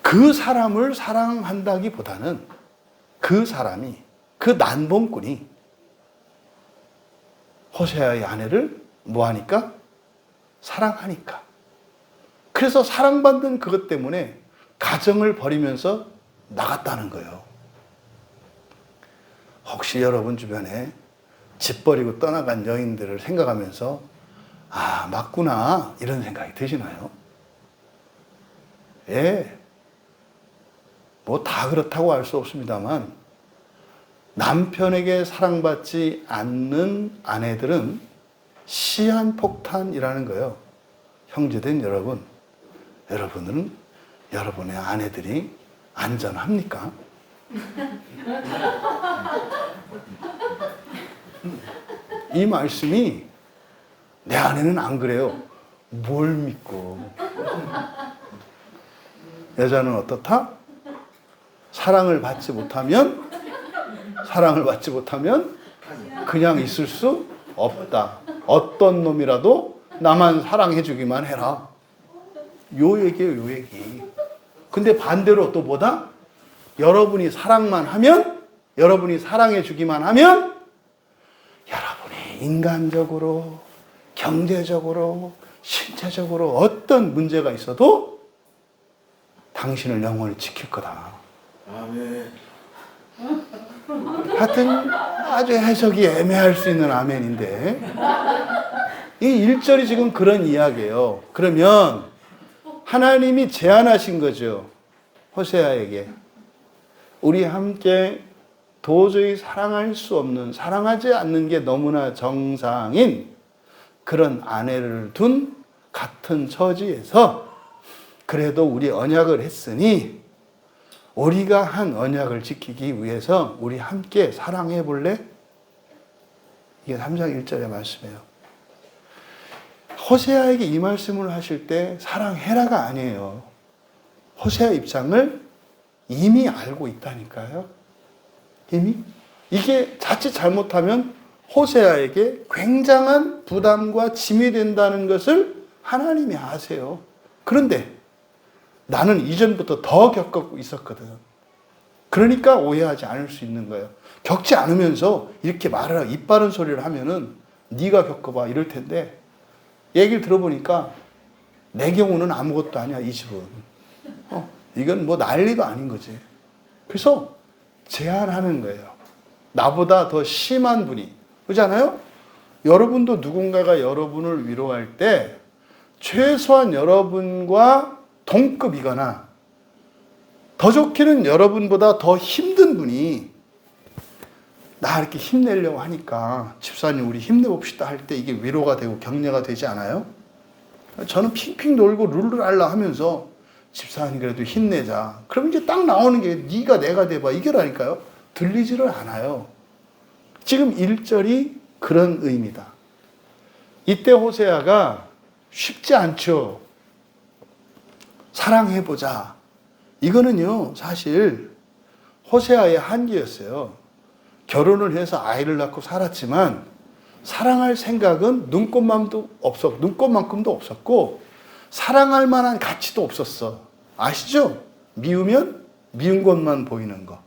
그 사람을 사랑한다기보다는 그 사람이, 그 난봉꾼이 호세아의 아내를 뭐하니까? 사랑하니까. 그래서 사랑받는 그것 때문에 가정을 버리면서 나갔다는 거예요. 혹시 여러분 주변에 집 버리고 떠나간 여인들을 생각하면서 아, 맞구나 이런 생각이 드시나요? 예, 뭐 다 그렇다고 할 수 없습니다만 남편에게 사랑받지 않는 아내들은 시한폭탄이라는 거예요. 형제된 여러분, 여러분은 여러분의 아내들이 안전합니까? 이 말씀이 내 아내는 안 그래요. 뭘 믿고. 여자는 어떻다? 사랑을 받지 못하면 그냥 있을 수 없다. 어떤 놈이라도 나만 사랑해주기만 해라. 요 얘기예요, 요 얘기. 근데 반대로 또 뭐다? 여러분이 사랑만 하면, 여러분이 사랑해주기만 하면, 여러분이 인간적으로, 경제적으로, 신체적으로 어떤 문제가 있어도 당신을 영원히 지킬 거다. 아멘. 하여튼 아주 해석이 애매할 수 있는 아멘인데 이 1절이 지금 그런 이야기예요. 그러면 하나님이 제안하신 거죠. 호세아에게. 우리 함께 도저히 사랑할 수 없는, 사랑하지 않는 게 너무나 정상인 그런 아내를 둔 같은 처지에서 그래도 우리 언약을 했으니 우리가 한 언약을 지키기 위해서 우리 함께 사랑해 볼래? 이게 3장 1절의 말씀이에요. 호세아에게 이 말씀을 하실 때 사랑해라가 아니에요. 호세아 입장을 이미 알고 있다니까요. 이미? 이게 자칫 잘못하면 호세아에게 굉장한 부담과 짐이 된다는 것을 하나님이 아세요. 그런데 나는 이전부터 더 겪고 있었거든. 그러니까 오해하지 않을 수 있는 거예요. 겪지 않으면서 이렇게 말을 입 바른 소리를 하면은 네가 겪어봐 이럴 텐데 얘기를 들어보니까 내 경우는 아무것도 아니야. 이 집은 이건 뭐 난리도 아닌 거지. 그래서 제안하는 거예요. 나보다 더 심한 분이 그렇잖아요. 여러분도 누군가가 여러분을 위로할 때 최소한 여러분과 동급이거나 더 좋게는 여러분보다 더 힘든 분이 나 이렇게 힘내려고 하니까 집사님 우리 힘내봅시다 할 때 이게 위로가 되고 격려가 되지 않아요? 저는 핑핑 돌고 룰루랄라 하면서 집사님 그래도 힘내자. 그럼 이제 딱 나오는 게 네가 내가 돼봐 이게라니까요. 들리지를 않아요. 지금 1절이 그런 의미다. 이때 호세아가 쉽지 않죠. 사랑해보자. 이거는요 사실 호세아의 한계였어요. 결혼을 해서 아이를 낳고 살았지만 사랑할 생각은 눈꽃만큼도 없었고 사랑할 만한 가치도 없었어. 아시죠? 미우면 미운 것만 보이는 거.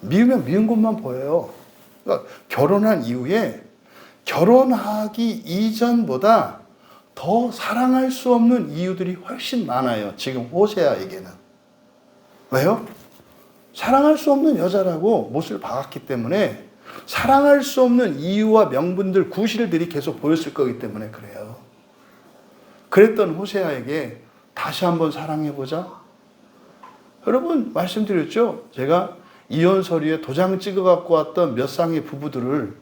미우면 미운 것만 보여요. 그러니까 결혼한 이후에 결혼하기 이전보다 더 사랑할 수 없는 이유들이 훨씬 많아요. 지금 호세아에게는. 왜요? 사랑할 수 없는 여자라고 못을 박았기 때문에 사랑할 수 없는 이유와 명분들, 구실들이 계속 보였을 거기 때문에 그래요. 그랬던 호세아에게 다시 한번 사랑해보자. 여러분 말씀드렸죠? 제가 이혼 서류에 도장 찍어 갖고 왔던 몇 쌍의 부부들을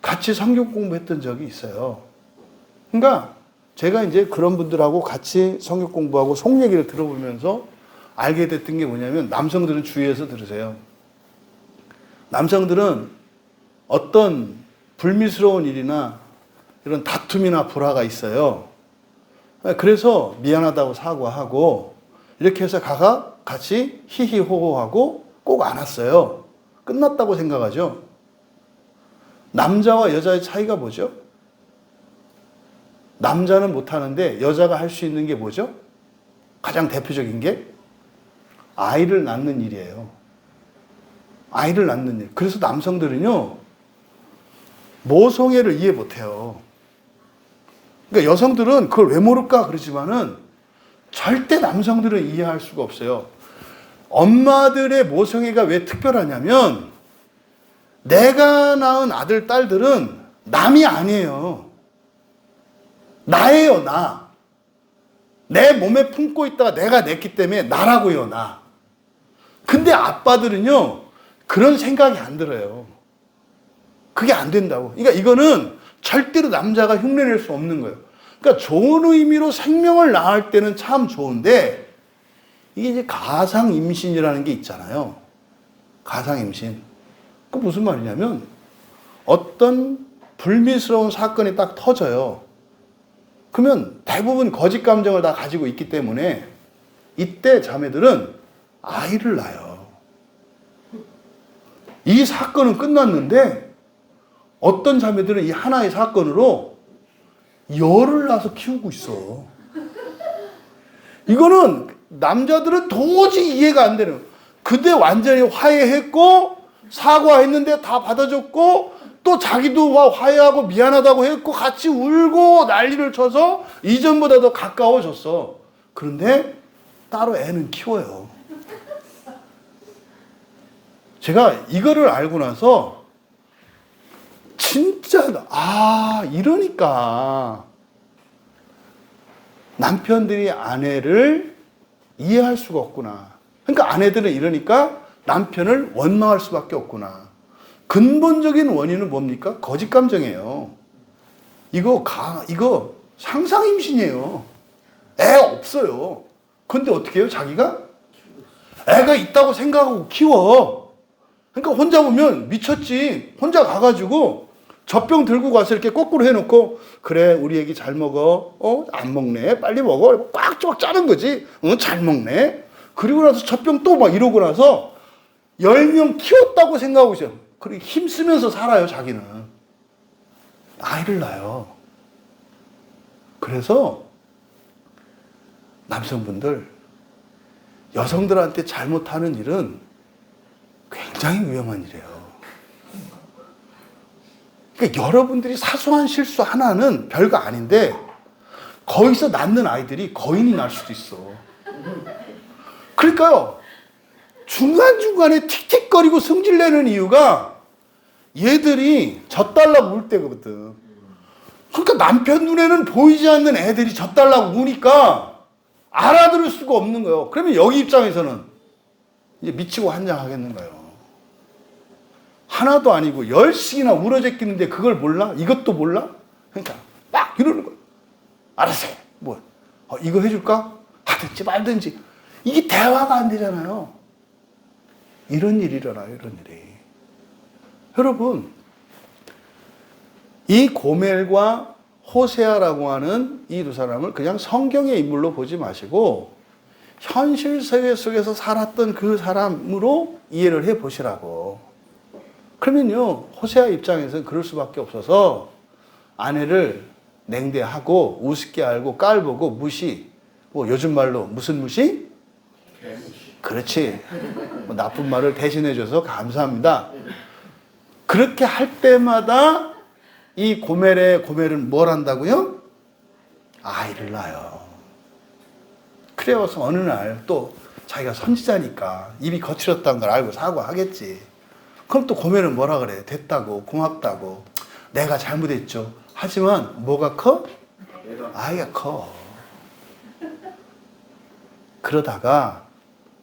같이 성경 공부했던 적이 있어요. 그러니까 제가 이제 그런 분들하고 같이 성경 공부하고 속 얘기를 들어보면서 알게 됐던 게 뭐냐면 남성들은 주의해서 들으세요. 남성들은 어떤 불미스러운 일이나 이런 다툼이나 불화가 있어요. 그래서 미안하다고 사과하고 이렇게 해서 같이 히히호호하고 꼭 안았어요. 끝났다고 생각하죠. 남자와 여자의 차이가 뭐죠? 남자는 못하는데 여자가 할 수 있는 게 뭐죠? 가장 대표적인 게 아이를 낳는 일이에요. 아이를 낳는 일. 그래서 남성들은요, 모성애를 이해 못해요. 그러니까 여성들은 그걸 왜 모를까 그러지만은 절대 남성들은 이해할 수가 없어요. 엄마들의 모성애가 왜 특별하냐면 내가 낳은 아들, 딸들은 남이 아니에요. 나예요, 나. 내 몸에 품고 있다가 내가 냈기 때문에 나라고요, 나. 근데 아빠들은요, 그런 생각이 안 들어요. 그게 안 된다고. 그러니까 이거는 절대로 남자가 흉내낼 수 없는 거예요. 그러니까 좋은 의미로 생명을 낳을 때는 참 좋은데, 이게 이제 가상임신이라는 게 있잖아요. 가상임신. 그 무슨 말이냐면, 어떤 불미스러운 사건이 딱 터져요. 그러면 대부분 거짓 감정을 다 가지고 있기 때문에 이때 자매들은 아이를 낳아요. 이 사건은 끝났는데 어떤 자매들은 이 하나의 사건으로 열을 낳아서 키우고 있어. 이거는 남자들은 도저히 이해가 안 되는. 그때 완전히 화해했고 사과했는데 다 받아줬고 또 자기도 화해하고 미안하다고 했고 같이 울고 난리를 쳐서 이전보다 더 가까워졌어. 그런데 따로 애는 키워요. 제가 이거를 알고 나서 진짜 이러니까 남편들이 아내를 이해할 수가 없구나. 그러니까 아내들은 이러니까 남편을 원망할 수밖에 없구나. 근본적인 원인은 뭡니까? 거짓 감정이에요. 이거 상상 임신이에요. 애 없어요. 근데 어떻게 해요? 자기가 애가 있다고 생각하고 키워. 그러니까 혼자 보면 미쳤지. 혼자 가가지고 젖병 들고 가서 이렇게 거꾸로 해놓고 그래 우리 애기 잘 먹어. 안 먹네. 빨리 먹어. 꽉 짜는 거지. 잘 먹네. 그리고 나서 젖병 또 막 이러고 나서 10명 키웠다고 생각하고 있어요. 그렇게 힘쓰면서 살아요, 자기는. 아이를 낳아요. 그래서 남성분들, 여성들한테 잘못하는 일은 굉장히 위험한 일이에요. 그러니까 여러분들이 사소한 실수 하나는 별거 아닌데 거기서 낳는 아이들이 거인이 날 수도 있어. 그러니까요, 중간중간에 틱틱거리고 승질내는 이유가 얘들이 젖달라고 울 때거든. 그러니까 남편 눈에는 보이지 않는 애들이 젖달라고 우니까 알아들을 수가 없는 거예요. 그러면 여기 입장에서는 이제 미치고 한장하겠는 거예요. 하나도 아니고 10씩이나 울어제끼는데 그걸 몰라? 이것도 몰라? 그러니까 막 이러는 거예요. 알았어. 뭐 이거 해줄까? 하든지 말든지. 이게 대화가 안 되잖아요. 이런 일이 일어나요. 이런 일이. 여러분, 이 고멜과 호세아라고 하는 이 두 사람을 그냥 성경의 인물로 보지 마시고 현실 세계 속에서 살았던 그 사람으로 이해를 해 보시라고. 그러면요, 호세아 입장에서는 그럴 수밖에 없어서 아내를 냉대하고 우습게 알고 깔보고 무시. 뭐 요즘 말로 무슨 무시? 그렇지. 뭐 나쁜 말을 대신해줘서 감사합니다. 그렇게 할 때마다 이 고멜은 뭘 한다고요? 아이를 낳아요. 그래서 어느 날 또 자기가 선지자니까 입이 거칠었다는 걸 알고 사과하겠지. 그럼 또 고멜은 뭐라 그래? 됐다고, 고맙다고, 내가 잘못했죠. 하지만 뭐가 커? 아이가 커. 그러다가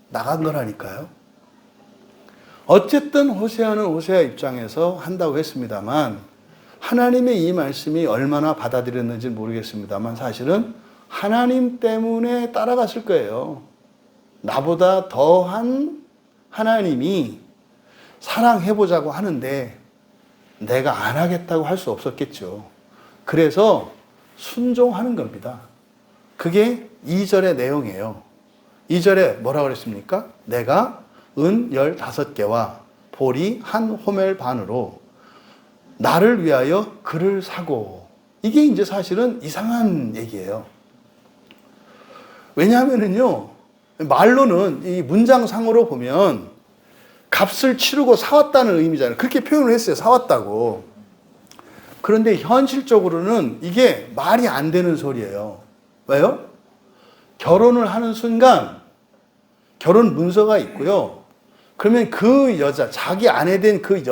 나간 거라니까요. 어쨌든 호세아는 호세아 입장에서 한다고 했습니다만 하나님의 이 말씀이 얼마나 받아들였는지 모르겠습니다만 사실은 하나님 때문에 따라갔을 거예요. 나보다 더한 하나님이 사랑해보자고 하는데 내가 안 하겠다고 할 수 없었겠죠. 그래서 순종하는 겁니다. 그게 2절의 내용이에요. 2절에 뭐라고 그랬습니까? 내가 은 15개와 보리 1호멜 반으로 나를 위하여 그를 사고. 이게 이제 사실은 이상한 얘기예요. 왜냐하면요, 말로는 이 문장상으로 보면 값을 치르고 사왔다는 의미잖아요. 그렇게 표현을 했어요. 사왔다고. 그런데 현실적으로는 이게 말이 안 되는 소리예요. 왜요? 결혼을 하는 순간 결혼 문서가 있고요. 그러면 그 여자, 자기 아내 된 그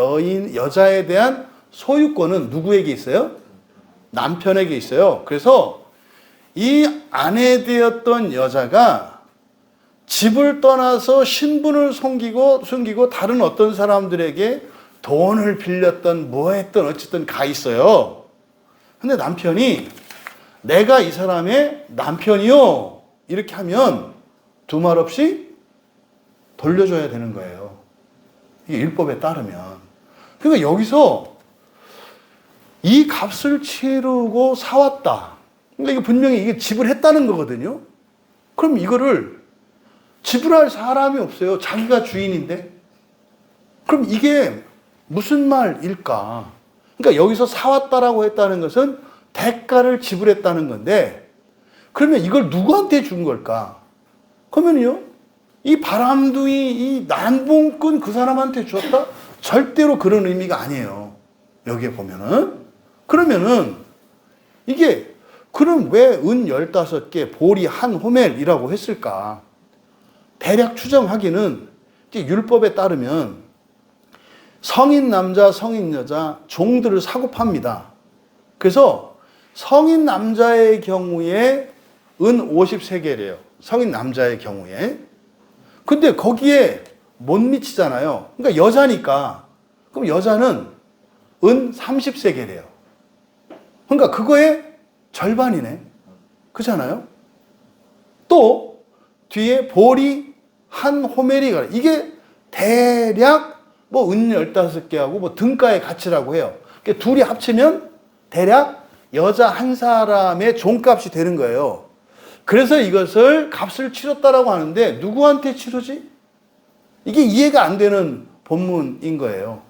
여자에 대한 소유권은 누구에게 있어요? 남편에게 있어요. 그래서 이 아내 되었던 여자가 집을 떠나서 신분을 숨기고 다른 어떤 사람들에게 돈을 빌렸던 뭐 했던 어쨌든 가 있어요. 근데 남편이 내가 이 사람의 남편이요 이렇게 하면 두 말 없이 돌려줘야 되는 거예요. 이게 율법에 따르면. 그러니까 여기서 이 값을 치르고 사왔다. 그러니까 이게 분명히 이게 지불했다는 거거든요. 그럼 이거를 지불할 사람이 없어요. 자기가 주인인데. 그럼 이게 무슨 말일까? 그러니까 여기서 사왔다라고 했다는 것은 대가를 지불했다는 건데, 그러면 이걸 누구한테 준 걸까? 그러면요, 이 바람둥이, 이 난봉꾼 그 사람한테 줬다? 절대로 그런 의미가 아니에요. 여기에 보면은. 그러면은 이게 그럼 왜 은 15개, 보리 1호멜이라고 했을까? 대략 추정하기는 율법에 따르면 성인 남자, 성인 여자, 종들을 사고 팝니다. 그래서 성인 남자의 경우에 은 53개래요. 성인 남자의 경우에. 근데 거기에 못 미치잖아요. 그러니까 여자니까. 그럼 여자는 은 30세계래요. 그러니까 그거의 절반이네. 그렇잖아요? 또 뒤에 보리 1호멜이 이게 대략 뭐 은 15개하고 뭐 등가의 가치라고 해요. 그러니까 둘이 합치면 대략 여자 한 사람의 종값이 되는 거예요. 그래서 이것을 값을 치렀다라고 하는데 누구한테 치르지? 이게 이해가 안 되는 본문인 거예요.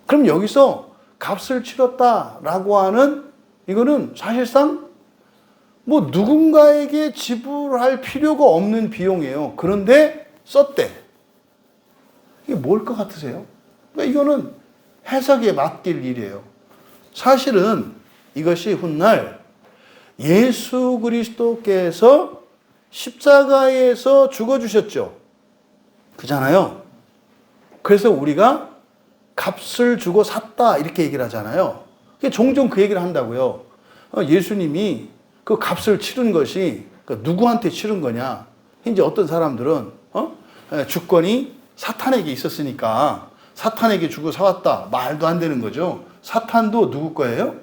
그럼 여기서 값을 치렀다라고 하는 이거는 사실상 뭐 누군가에게 지불할 필요가 없는 비용이에요. 그런데 썼대. 이게 뭘 것 같으세요? 그러니까 이거는 해석에 맡길 일이에요. 사실은 이것이 훗날 예수 그리스도께서 십자가에서 죽어주셨죠. 그잖아요. 그래서 우리가 값을 주고 샀다 이렇게 얘기를 하잖아요. 종종 그 얘기를 한다고요. 예수님이 그 값을 치른 것이 누구한테 치른 거냐. 이제 어떤 사람들은 주권이 사탄에게 있었으니까 사탄에게 주고 사왔다. 말도 안 되는 거죠. 사탄도 누구 거예요?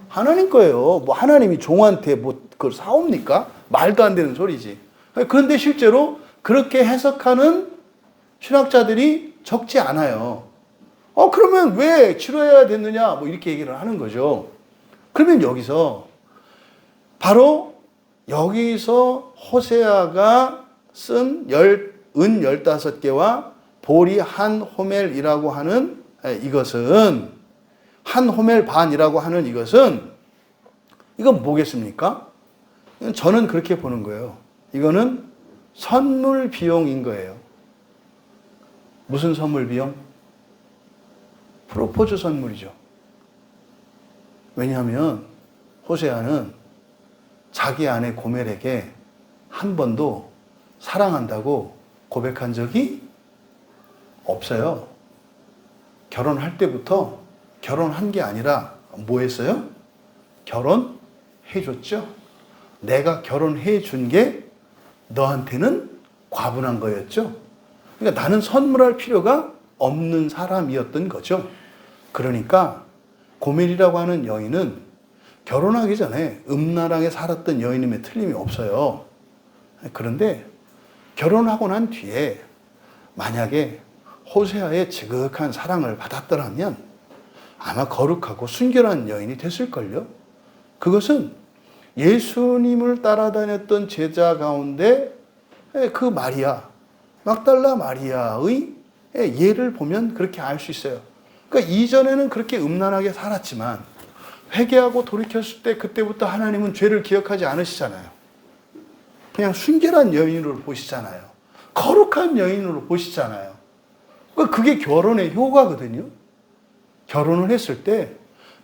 하나님 거예요. 뭐 하나님이 종한테 뭐 그걸 사옵니까? 말도 안 되는 소리지. 그런데 실제로 그렇게 해석하는 신학자들이 적지 않아요. 그러면 왜 치러야 됐느냐? 뭐 이렇게 얘기를 하는 거죠. 그러면 여기서 호세아가 쓴 은 15개와 보리 한 호멜이라고 하는 이것은, 한 호멜 반이라고 하는 이것은, 이건 뭐겠습니까? 저는 그렇게 보는 거예요. 이거는 선물 비용인 거예요. 무슨 선물 비용? 프로포즈 선물이죠. 왜냐하면 호세아는 자기 아내 고멜에게 한 번도 사랑한다고 고백한 적이 없어요. 결혼할 때부터 결혼한 게 아니라 뭐 했어요? 결혼해줬죠. 내가 결혼해 준 게 너한테는 과분한 거였죠. 그러니까 나는 선물할 필요가 없는 사람이었던 거죠. 그러니까 고멜이라고 하는 여인은 결혼하기 전에 음란하게 살았던 여인임에 틀림이 없어요. 그런데 결혼하고 난 뒤에 만약에 호세아의 지극한 사랑을 받았더라면 아마 거룩하고 순결한 여인이 됐을걸요. 그것은 예수님을 따라다녔던 제자 가운데 그 마리아, 막달라 마리아의 예를 보면 그렇게 알 수 있어요. 그러니까 이전에는 그렇게 음란하게 살았지만 회개하고 돌이켰을 때 그때부터 하나님은 죄를 기억하지 않으시잖아요. 그냥 순결한 여인으로 보시잖아요. 거룩한 여인으로 보시잖아요. 그러니까 그게 결혼의 효과거든요. 결혼을 했을 때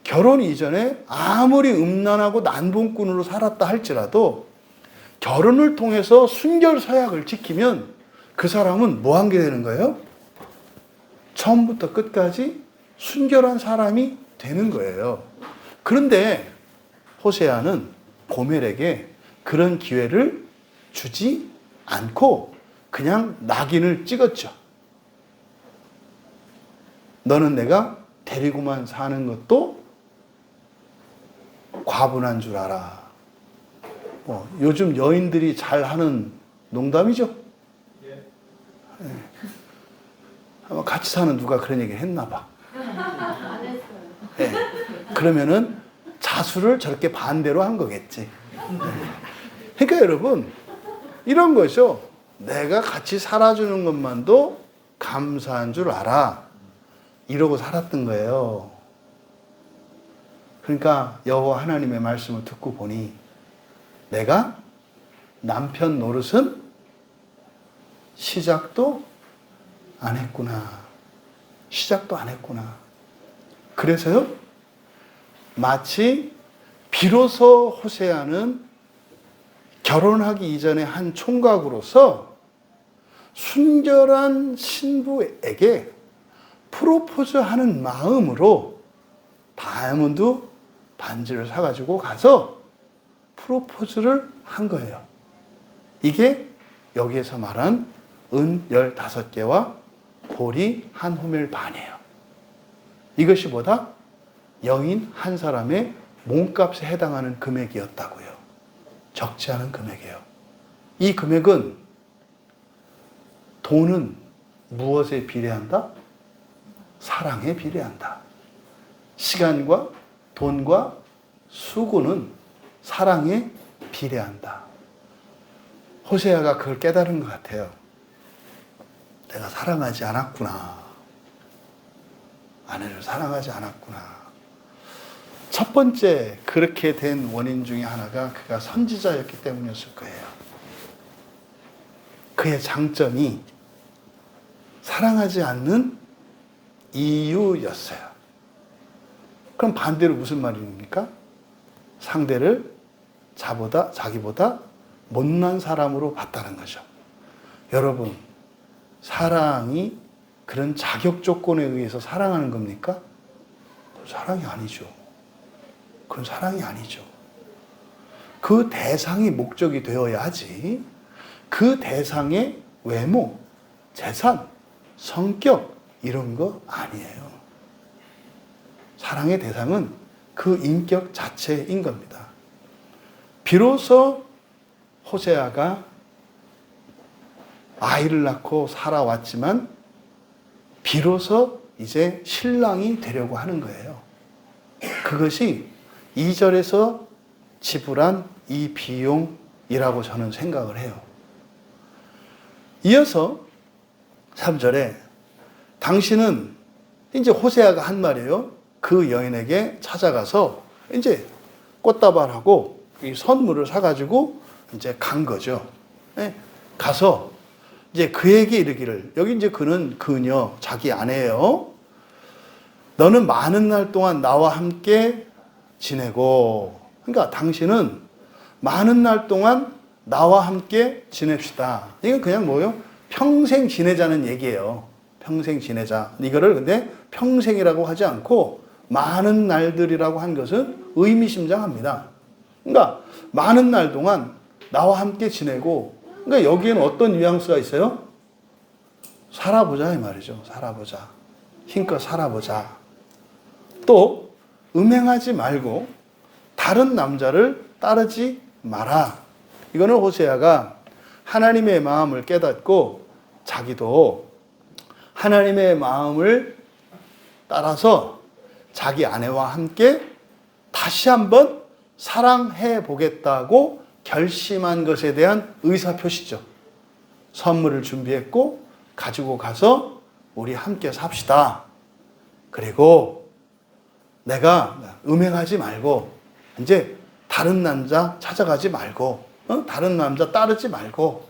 결혼 이전에 아무리 음란하고 난봉꾼으로 살았다 할지라도 결혼을 통해서 순결 서약을 지키면 그 사람은 뭐 한 게 되는 거예요? 처음부터 끝까지 순결한 사람이 되는 거예요. 그런데 호세아는 고멜에게 그런 기회를 주지 않고 그냥 낙인을 찍었죠. 너는 내가 데리고만 사는 것도 과분한 줄 알아. 요즘 여인들이 잘 하는 농담이죠. 네. 아마 같이 사는 누가 그런 얘기를 했나 봐. 안 했어요. 네. 그러면은 자수를 저렇게 반대로 한 거겠지. 네. 그러니까 여러분 이런 거죠. 내가 같이 살아주는 것만도 감사한 줄 알아. 이러고 살았던 거예요. 그러니까 여호와 하나님의 말씀을 듣고 보니 내가 남편 노릇은 시작도 안 했구나. 시작도 안 했구나. 그래서요, 마치 비로소 호세아는 결혼하기 이전에 한 총각으로서 순결한 신부에게 프로포즈 하는 마음으로 다이아몬드 반지를 사가지고 가서 프로포즈를 한 거예요. 이게 여기에서 말한 은 15개와 보리 한 호멜 반이에요. 이것이 뭐다? 여인 한 사람의 몸값에 해당하는 금액이었다고요. 적지 않은 금액이에요. 이 금액은 돈은 무엇에 비례한다? 사랑에 비례한다. 시간과 돈과 수고는 사랑에 비례한다. 호세아가 그걸 깨달은 것 같아요. 내가 사랑하지 않았구나. 아내를 사랑하지 않았구나. 첫 번째 그렇게 된 원인 중에 하나가 그가 선지자였기 때문이었을 거예요. 그의 장점이 사랑하지 않는 이유였어요. 그럼 반대로 무슨 말입니까? 상대를 자기보다 못난 사람으로 봤다는 거죠. 여러분, 사랑이 그런 자격 조건에 의해서 사랑하는 겁니까? 사랑이 아니죠. 그건 사랑이 아니죠. 그 대상이 목적이 되어야지 그 대상의 외모, 재산, 성격 이런 거 아니에요. 사랑의 대상은 그 인격 자체인 겁니다. 비로소 호세아가 아이를 낳고 살아왔지만 비로소 이제 신랑이 되려고 하는 거예요. 그것이 2절에서 지불한 이 비용이라고 저는 생각을 해요. 이어서 3절에 당신은 이제 호세아가 한 말이에요. 그 여인에게 찾아가서 이제 꽃다발하고 이 선물을 사가지고 이제 간 거죠. 네? 가서 이제 그에게 이르기를, 여기 이제 그는 그녀, 자기 아내예요. 너는 많은 날 동안 나와 함께 지내고, 그러니까 당신은 많은 날 동안 나와 함께 지냅시다. 이건 그냥 뭐예요? 평생 지내자는 얘기예요. 평생 지내자. 이거를 근데 평생이라고 하지 않고 많은 날들이라고 한 것은 의미심장합니다. 그러니까 많은 날 동안 나와 함께 지내고, 그러니까 여기에는 어떤 뉘앙스가 있어요? 살아보자 이 말이죠. 살아보자. 힘껏 살아보자. 또 음행하지 말고 다른 남자를 따르지 마라. 이거는 호세아가 하나님의 마음을 깨닫고 자기도 하나님의 마음을 따라서 자기 아내와 함께 다시 한번 사랑해 보겠다고 결심한 것에 대한 의사표시죠. 선물을 준비했고 가지고 가서 우리 함께 삽시다. 그리고 내가 음행하지 말고 이제 다른 남자 찾아가지 말고 다른 남자 따르지 말고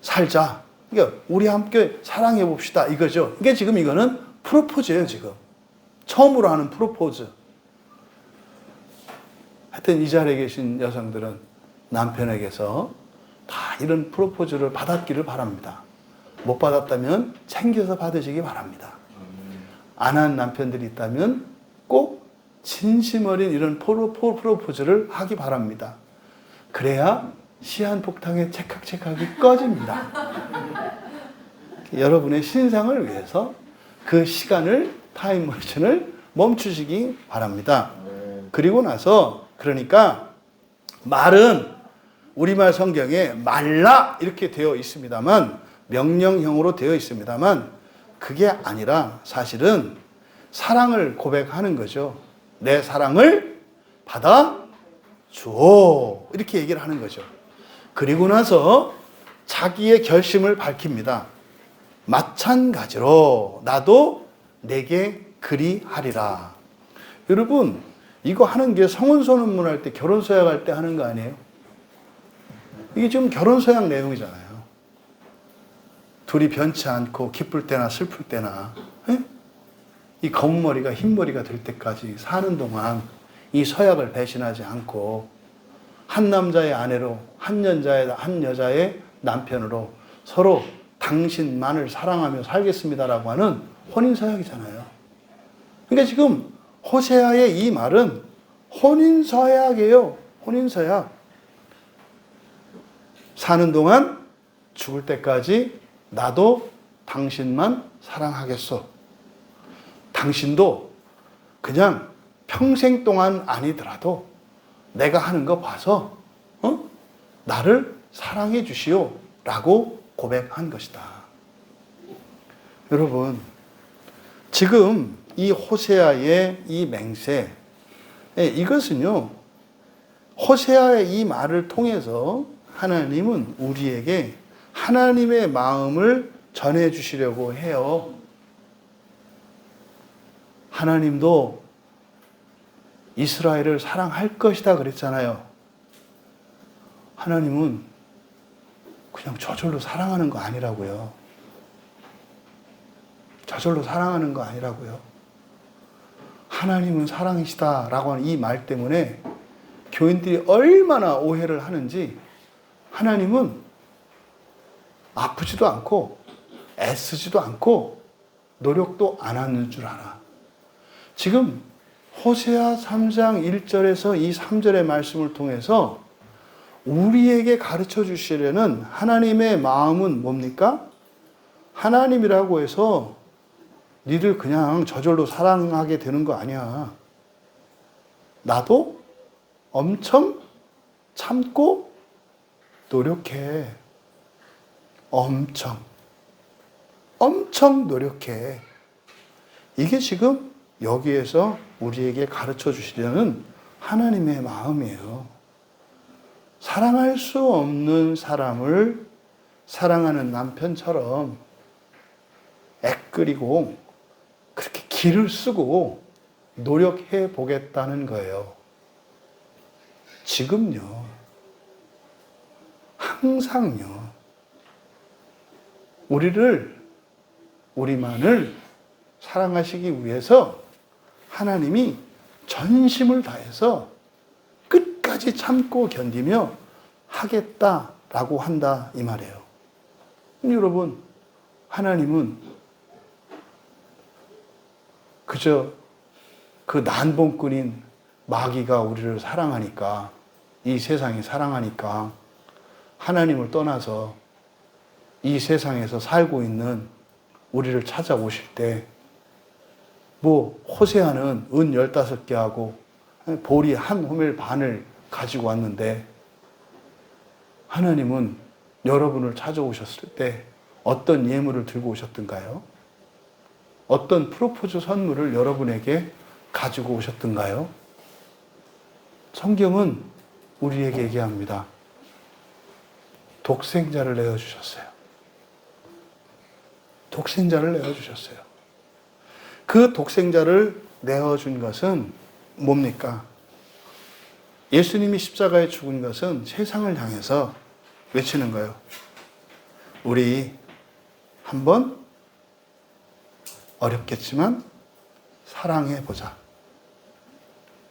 살자. 그러니까 우리 함께 사랑해 봅시다 이거죠. 이게 지금 이거는 프로포즈예요. 지금 처음으로 하는 프로포즈. 하여튼 이 자리에 계신 여성들은 남편에게서 다 이런 프로포즈를 받았기를 바랍니다. 못 받았다면 챙겨서 받으시기 바랍니다. 안 한 남편들이 있다면 꼭 진심 어린 이런 프로포즈를 하기 바랍니다. 그래야 시한폭탄의 찰칵찰칵이 꺼집니다. 여러분의 신상을 위해서 그 시간을, 타임머신을 멈추시기 바랍니다. 그리고 나서 그러니까 말은 우리말 성경에 말라 이렇게 되어 있습니다만, 명령형으로 되어 있습니다만 그게 아니라 사실은 사랑을 고백하는 거죠. 내 사랑을 받아 주오 이렇게 얘기를 하는 거죠. 그리고 나서 자기의 결심을 밝힙니다. 마찬가지로 나도 내게 그리하리라. 여러분 이거 하는 게 성혼선언문 할 때, 결혼서약 할 때 하는 거 아니에요? 이게 지금 결혼서약 내용이잖아요. 둘이 변치 않고 기쁠 때나 슬플 때나 이 검은 머리가 흰 머리가 될 때까지 사는 동안 이 서약을 배신하지 않고 한 남자의 아내로 한 여자의 남편으로 서로 당신만을 사랑하며 살겠습니다라고 하는 혼인서약이잖아요. 그러니까 지금 호세아의 이 말은 혼인서약이에요. 혼인서약. 사는 동안 죽을 때까지 나도 당신만 사랑하겠소. 당신도 그냥 평생 동안 아니더라도 내가 하는 거 봐서 나를 사랑해 주시오 라고 고백한 것이다. 여러분 지금 이 호세아의 이 맹세, 이것은요 호세아의 이 말을 통해서 하나님은 우리에게 하나님의 마음을 전해 주시려고 해요. 하나님도 이스라엘을 사랑할 것이다 그랬잖아요. 하나님은 그냥 저절로 사랑하는 거 아니라고요. 저절로 사랑하는 거 아니라고요. 하나님은 사랑이시다라고 하는 이 말 때문에 교인들이 얼마나 오해를 하는지, 하나님은 아프지도 않고 애쓰지도 않고 노력도 안 하는 줄 알아. 지금 호세아 3장 1절에서 이 3절의 말씀을 통해서 우리에게 가르쳐 주시려는 하나님의 마음은 뭡니까? 하나님이라고 해서 니들 그냥 저절로 사랑하게 되는 거 아니야. 나도 엄청 참고 노력해. 엄청 노력해. 이게 지금 여기에서 우리에게 가르쳐 주시려는 하나님의 마음이에요. 사랑할 수 없는 사람을 사랑하는 남편처럼 애끓이고 그렇게 기를 쓰고 노력해 보겠다는 거예요. 지금요. 항상요. 우리만을 사랑하시기 위해서 하나님이 전심을 다해서 끝까지 참고 견디며 하겠다라고 한다 이 말이에요. 여러분, 하나님은 그저 그 난봉꾼인 마귀가 우리를 사랑하니까, 이 세상이 사랑하니까 하나님을 떠나서 이 세상에서 살고 있는 우리를 찾아오실 때, 호세아는 은 15개 하고 보리 한 호멜 반을 가지고 왔는데, 하나님은 여러분을 찾아오셨을 때 어떤 예물을 들고 오셨던가요? 어떤 프로포즈 선물을 여러분에게 가지고 오셨던가요? 성경은 우리에게 얘기합니다. 독생자를 내어주셨어요. 독생자를 내어주셨어요. 그 독생자를 내어준 것은 뭡니까? 예수님이 십자가에 죽은 것은 세상을 향해서 외치는 거예요. 우리 한번 어렵겠지만 사랑해보자.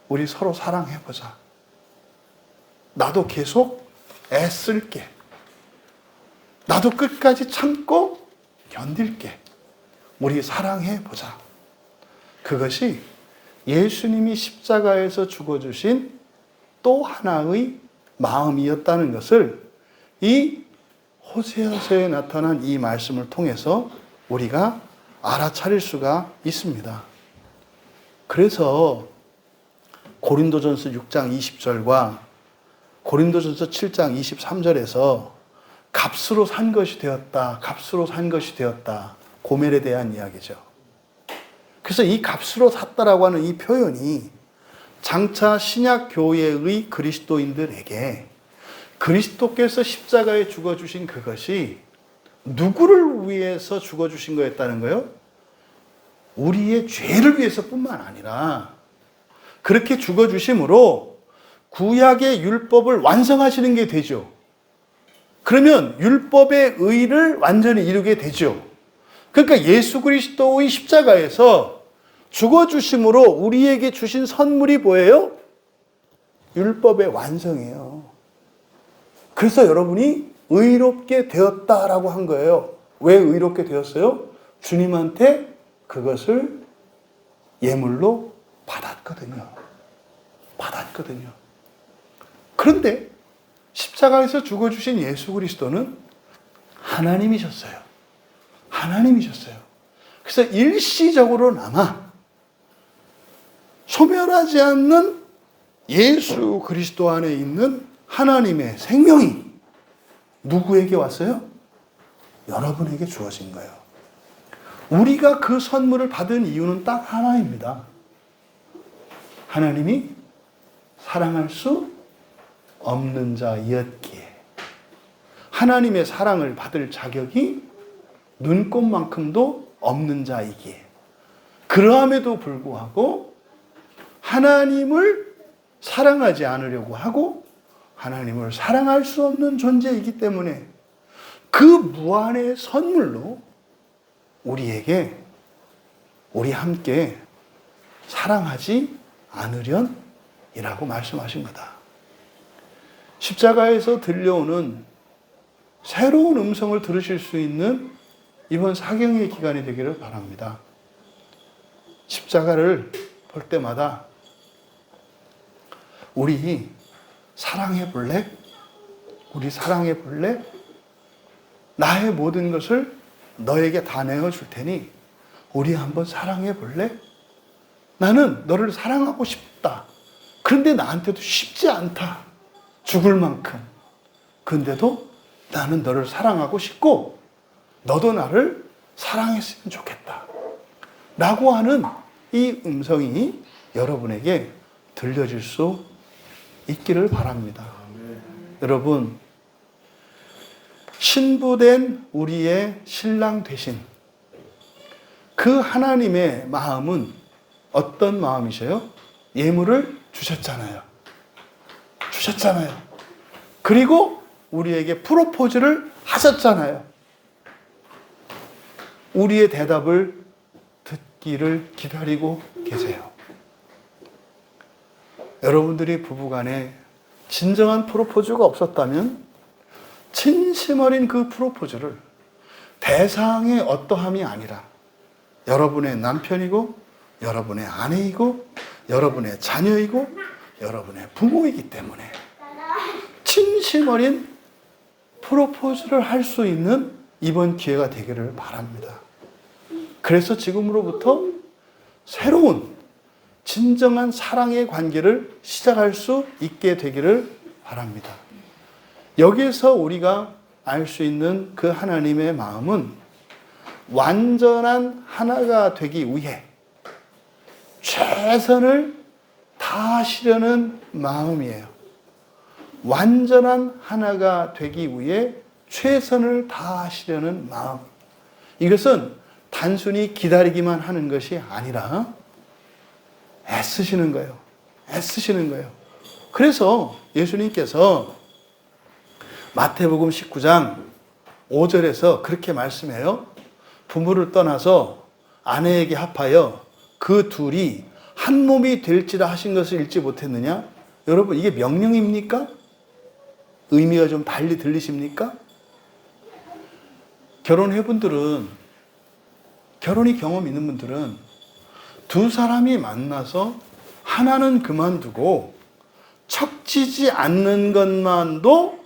우리 서로 사랑해보자. 나도 계속 애쓸게. 나도 끝까지 참고 견딜게. 우리 사랑해보자. 그것이 예수님이 십자가에서 죽어주신 또 하나의 마음이었다는 것을 이 호세아서에 나타난 이 말씀을 통해서 우리가 알아차릴 수가 있습니다. 그래서 고린도전서 6장 20절과 고린도전서 7장 23절에서 값으로 산 것이 되었다. 값으로 산 것이 되었다. 고멜에 대한 이야기죠. 그래서 이 값으로 샀다라고 하는 이 표현이 장차 신약 교회의 그리스도인들에게 그리스도께서 십자가에 죽어주신 그것이 누구를 위해서 죽어주신 거였다는 거예요? 우리의 죄를 위해서뿐만 아니라 그렇게 죽어주심으로 구약의 율법을 완성하시는 게 되죠. 그러면 율법의 의를 완전히 이루게 되죠. 그러니까 예수 그리스도의 십자가에서 죽어주심으로 우리에게 주신 선물이 뭐예요? 율법의 완성이에요. 그래서 여러분이 의롭게 되었다라고 한 거예요. 왜 의롭게 되었어요? 주님한테 그것을 예물로 받았거든요. 그런데 십자가에서 죽어주신 예수 그리스도는 하나님이셨어요. 그래서 일시적으로나마 소멸하지 않는 예수 그리스도 안에 있는 하나님의 생명이 누구에게 왔어요? 여러분에게 주어진 거예요. 우리가 그 선물을 받은 이유는 딱 하나입니다. 하나님이 사랑할 수 없는 자였기에, 하나님의 사랑을 받을 자격이 눈꼽만큼도 없는 자이기에, 그러함에도 불구하고 하나님을 사랑하지 않으려고 하고 하나님을 사랑할 수 없는 존재이기 때문에 그 무한의 선물로 우리에게 우리 함께 사랑하지 않으련이라고 말씀하신 거다. 십자가에서 들려오는 새로운 음성을 들으실 수 있는 이번 사경의 기간이 되기를 바랍니다. 십자가를 볼 때마다 우리 사랑해 볼래? 우리 사랑해 볼래? 나의 모든 것을 너에게 다 내어줄 테니 우리 한번 사랑해 볼래? 나는 너를 사랑하고 싶다. 그런데 나한테도 쉽지 않다. 죽을 만큼. 근데도 나는 너를 사랑하고 싶고 너도 나를 사랑했으면 좋겠다. 라고 하는 이 음성이 여러분에게 들려질 수 있기를 바랍니다. 여러분, 신부된 우리의 신랑 되신 그 하나님의 마음은 어떤 마음이셔요? 예물을 주셨잖아요. 그리고 우리에게 프로포즈를 하셨잖아요. 우리의 대답을 듣기를 기다리고 계세요. 여러분들이 부부간에 진정한 프로포즈가 없었다면 진심 어린 그 프로포즈를 대상의 어떠함이 아니라 여러분의 남편이고 여러분의 아내이고 여러분의 자녀이고 여러분의 부모이기 때문에 진심 어린 프로포즈를 할 수 있는 이번 기회가 되기를 바랍니다. 그래서 지금으로부터 새로운 진정한 사랑의 관계를 시작할 수 있게 되기를 바랍니다. 여기에서 우리가 알 수 있는 그 하나님의 마음은 완전한 하나가 되기 위해 최선을 다하시려는 마음이에요. 완전한 하나가 되기 위해 최선을 다하시려는 마음. 이것은 단순히 기다리기만 하는 것이 아니라 애쓰시는 거예요. 그래서 예수님께서 마태복음 19장 5절에서 그렇게 말씀해요. 부모를 떠나서 아내에게 합하여 그 둘이 한 몸이 될지라 하신 것을 읽지 못했느냐? 여러분, 이게 명령입니까? 의미가 좀 달리 들리십니까? 결혼이 경험 있는 분들은 두 사람이 만나서 하나는 그만두고 척지지 않는 것만도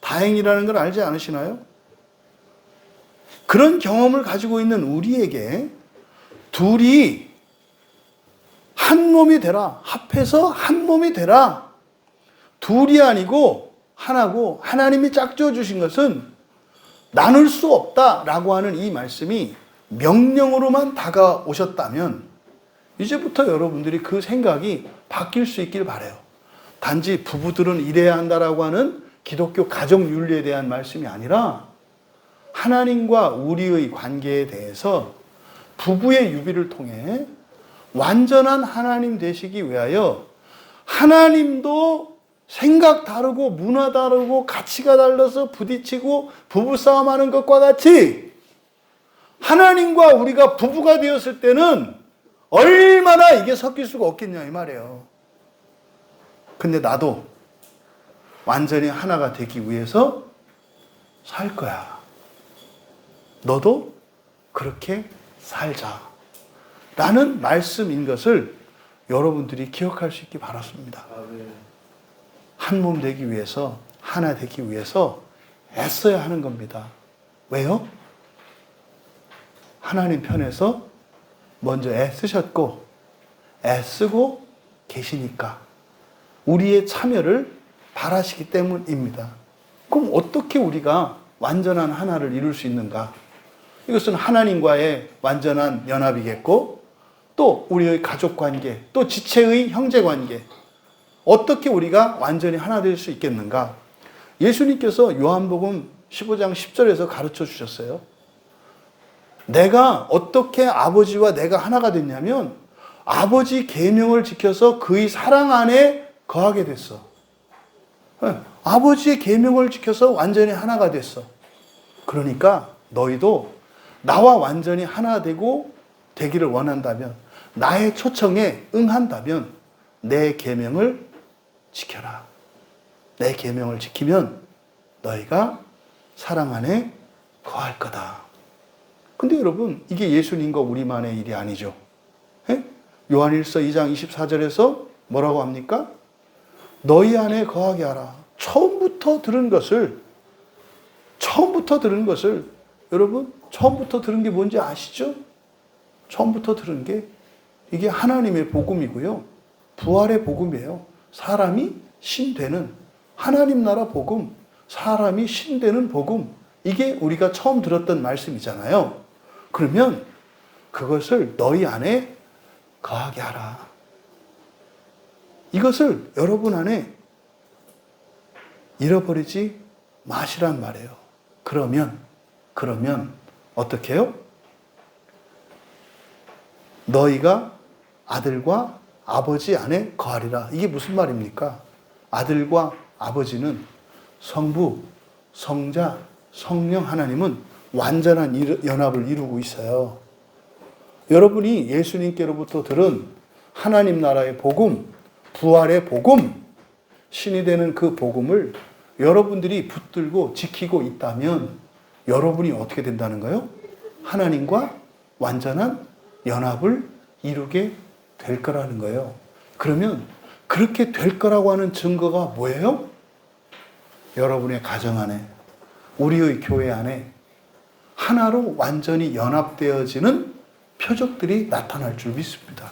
다행이라는 걸 알지 않으시나요? 그런 경험을 가지고 있는 우리에게 둘이 한 몸이 되라, 합해서 한 몸이 되라. 둘이 아니고 하나고 하나님이 짝지어 주신 것은 나눌 수 없다라고 하는 이 말씀이 명령으로만 다가오셨다면 이제부터 여러분들이 그 생각이 바뀔 수 있길 바라요. 단지 부부들은 이래야 한다라고 하는 기독교 가정윤리에 대한 말씀이 아니라 하나님과 우리의 관계에 대해서 부부의 유비를 통해 완전한 하나님 되시기 위하여 하나님도 생각 다르고 문화 다르고 가치가 달라서 부딪히고 부부싸움하는 것과 같이 하나님과 우리가 부부가 되었을 때는 얼마나 이게 섞일 수가 없겠냐 이 말이에요. 근데 나도 완전히 하나가 되기 위해서 살 거야. 너도 그렇게 살자. 라는 말씀인 것을 여러분들이 기억할 수 있기 바랍니다. 한 몸 되기 위해서, 하나 되기 위해서 애써야 하는 겁니다. 왜요? 하나님 편에서 먼저 애쓰셨고 애쓰고 계시니까 우리의 참여를 바라시기 때문입니다. 그럼 어떻게 우리가 완전한 하나를 이룰 수 있는가? 이것은 하나님과의 완전한 연합이겠고 또 우리의 가족관계, 또 지체의 형제관계, 어떻게 우리가 완전히 하나 될 수 있겠는가? 예수님께서 요한복음 15장 10절에서 가르쳐 주셨어요. 내가 어떻게 아버지와 내가 하나가 됐냐면 아버지 계명을 지켜서 그의 사랑 안에 거하게 됐어. 아버지의 계명을 지켜서 완전히 하나가 됐어. 그러니까 너희도 나와 완전히 하나 되기를 원한다면, 나의 초청에 응한다면 내 계명을 지켜라. 내 계명을 지키면 너희가 사랑 안에 거할 거다. 근데 여러분, 이게 예수님과 우리만의 일이 아니죠. 요한일서 2장 24절에서 뭐라고 합니까? 너희 안에 거하게 하라. 처음부터 들은 것을 여러분, 처음부터 들은 게 뭔지 아시죠? 처음부터 들은 게 이게 하나님의 복음이고요. 부활의 복음이에요. 사람이 신되는 하나님 나라 복음, 사람이 신되는 복음. 이게 우리가 처음 들었던 말씀이잖아요. 그러면 그것을 너희 안에 거하게 하라. 이것을 여러분 안에 잃어버리지 마시란 말이에요. 그러면 어떻게 해요? 너희가 아들과 아버지 안에 거하리라. 이게 무슨 말입니까? 아들과 아버지는 성부, 성자, 성령 하나님은 완전한 연합을 이루고 있어요. 여러분이 예수님께로부터 들은 하나님 나라의 복음, 부활의 복음, 신이 되는 그 복음을 여러분들이 붙들고 지키고 있다면 여러분이 어떻게 된다는 거예요? 하나님과 완전한 연합을 이루게 될 거라는 거예요. 그러면 그렇게 될 거라고 하는 증거가 뭐예요? 여러분의 가정 안에, 우리의 교회 안에 하나로 완전히 연합되어지는 표적들이 나타날 줄 믿습니다.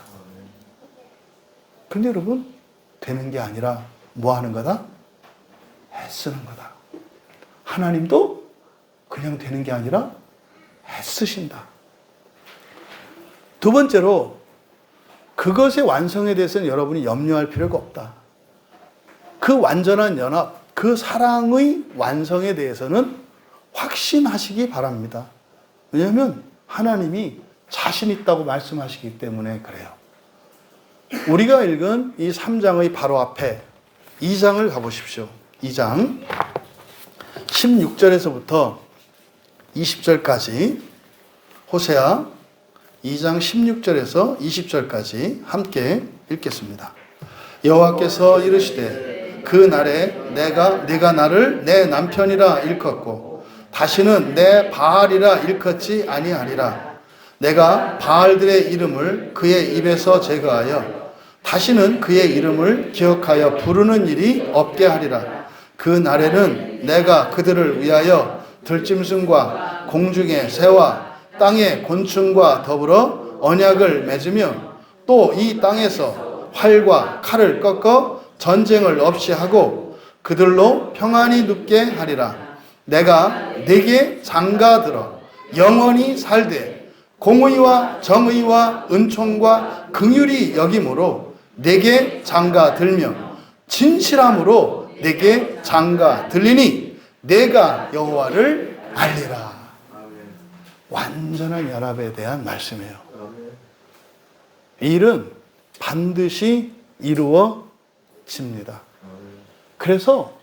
그런데 여러분, 되는 게 아니라 뭐 하는 거다? 애쓰는 거다. 하나님도 그냥 되는 게 아니라 애쓰신다. 두 번째로, 그것의 완성에 대해서는 여러분이 염려할 필요가 없다. 그 완전한 연합, 그 사랑의 완성에 대해서는 확신하시기 바랍니다. 왜냐하면 하나님이 자신 있다고 말씀하시기 때문에 그래요. 우리가 읽은 이 3장의 바로 앞에 2장을 가보십시오. 2장 16절에서부터 20절까지, 호세아 2장 16절에서 20절까지 함께 읽겠습니다. 여호와께서 이르시되 그 날에 내가 나를 내 남편이라 일컫고 다시는 내 바알이라 일컫지 아니하리라. 내가 바알들의 이름을 그의 입에서 제거하여 다시는 그의 이름을 기억하여 부르는 일이 없게 하리라. 그 날에는 내가 그들을 위하여 들짐승과 공중의 새와 땅의 곤충과 더불어 언약을 맺으며 또 이 땅에서 활과 칼을 꺾어 전쟁을 없이 하고 그들로 평안히 눕게 하리라. 내가 네게 장가들어 영원히 살되 공의와 정의와 은총과 긍휼이 여김으로 네게 장가들며 진실함으로 네게 장가들리니 내가 여호와를 알리라. 완전한 연합에 대한 말씀이에요. 이 일은 반드시 이루어집니다. 그래서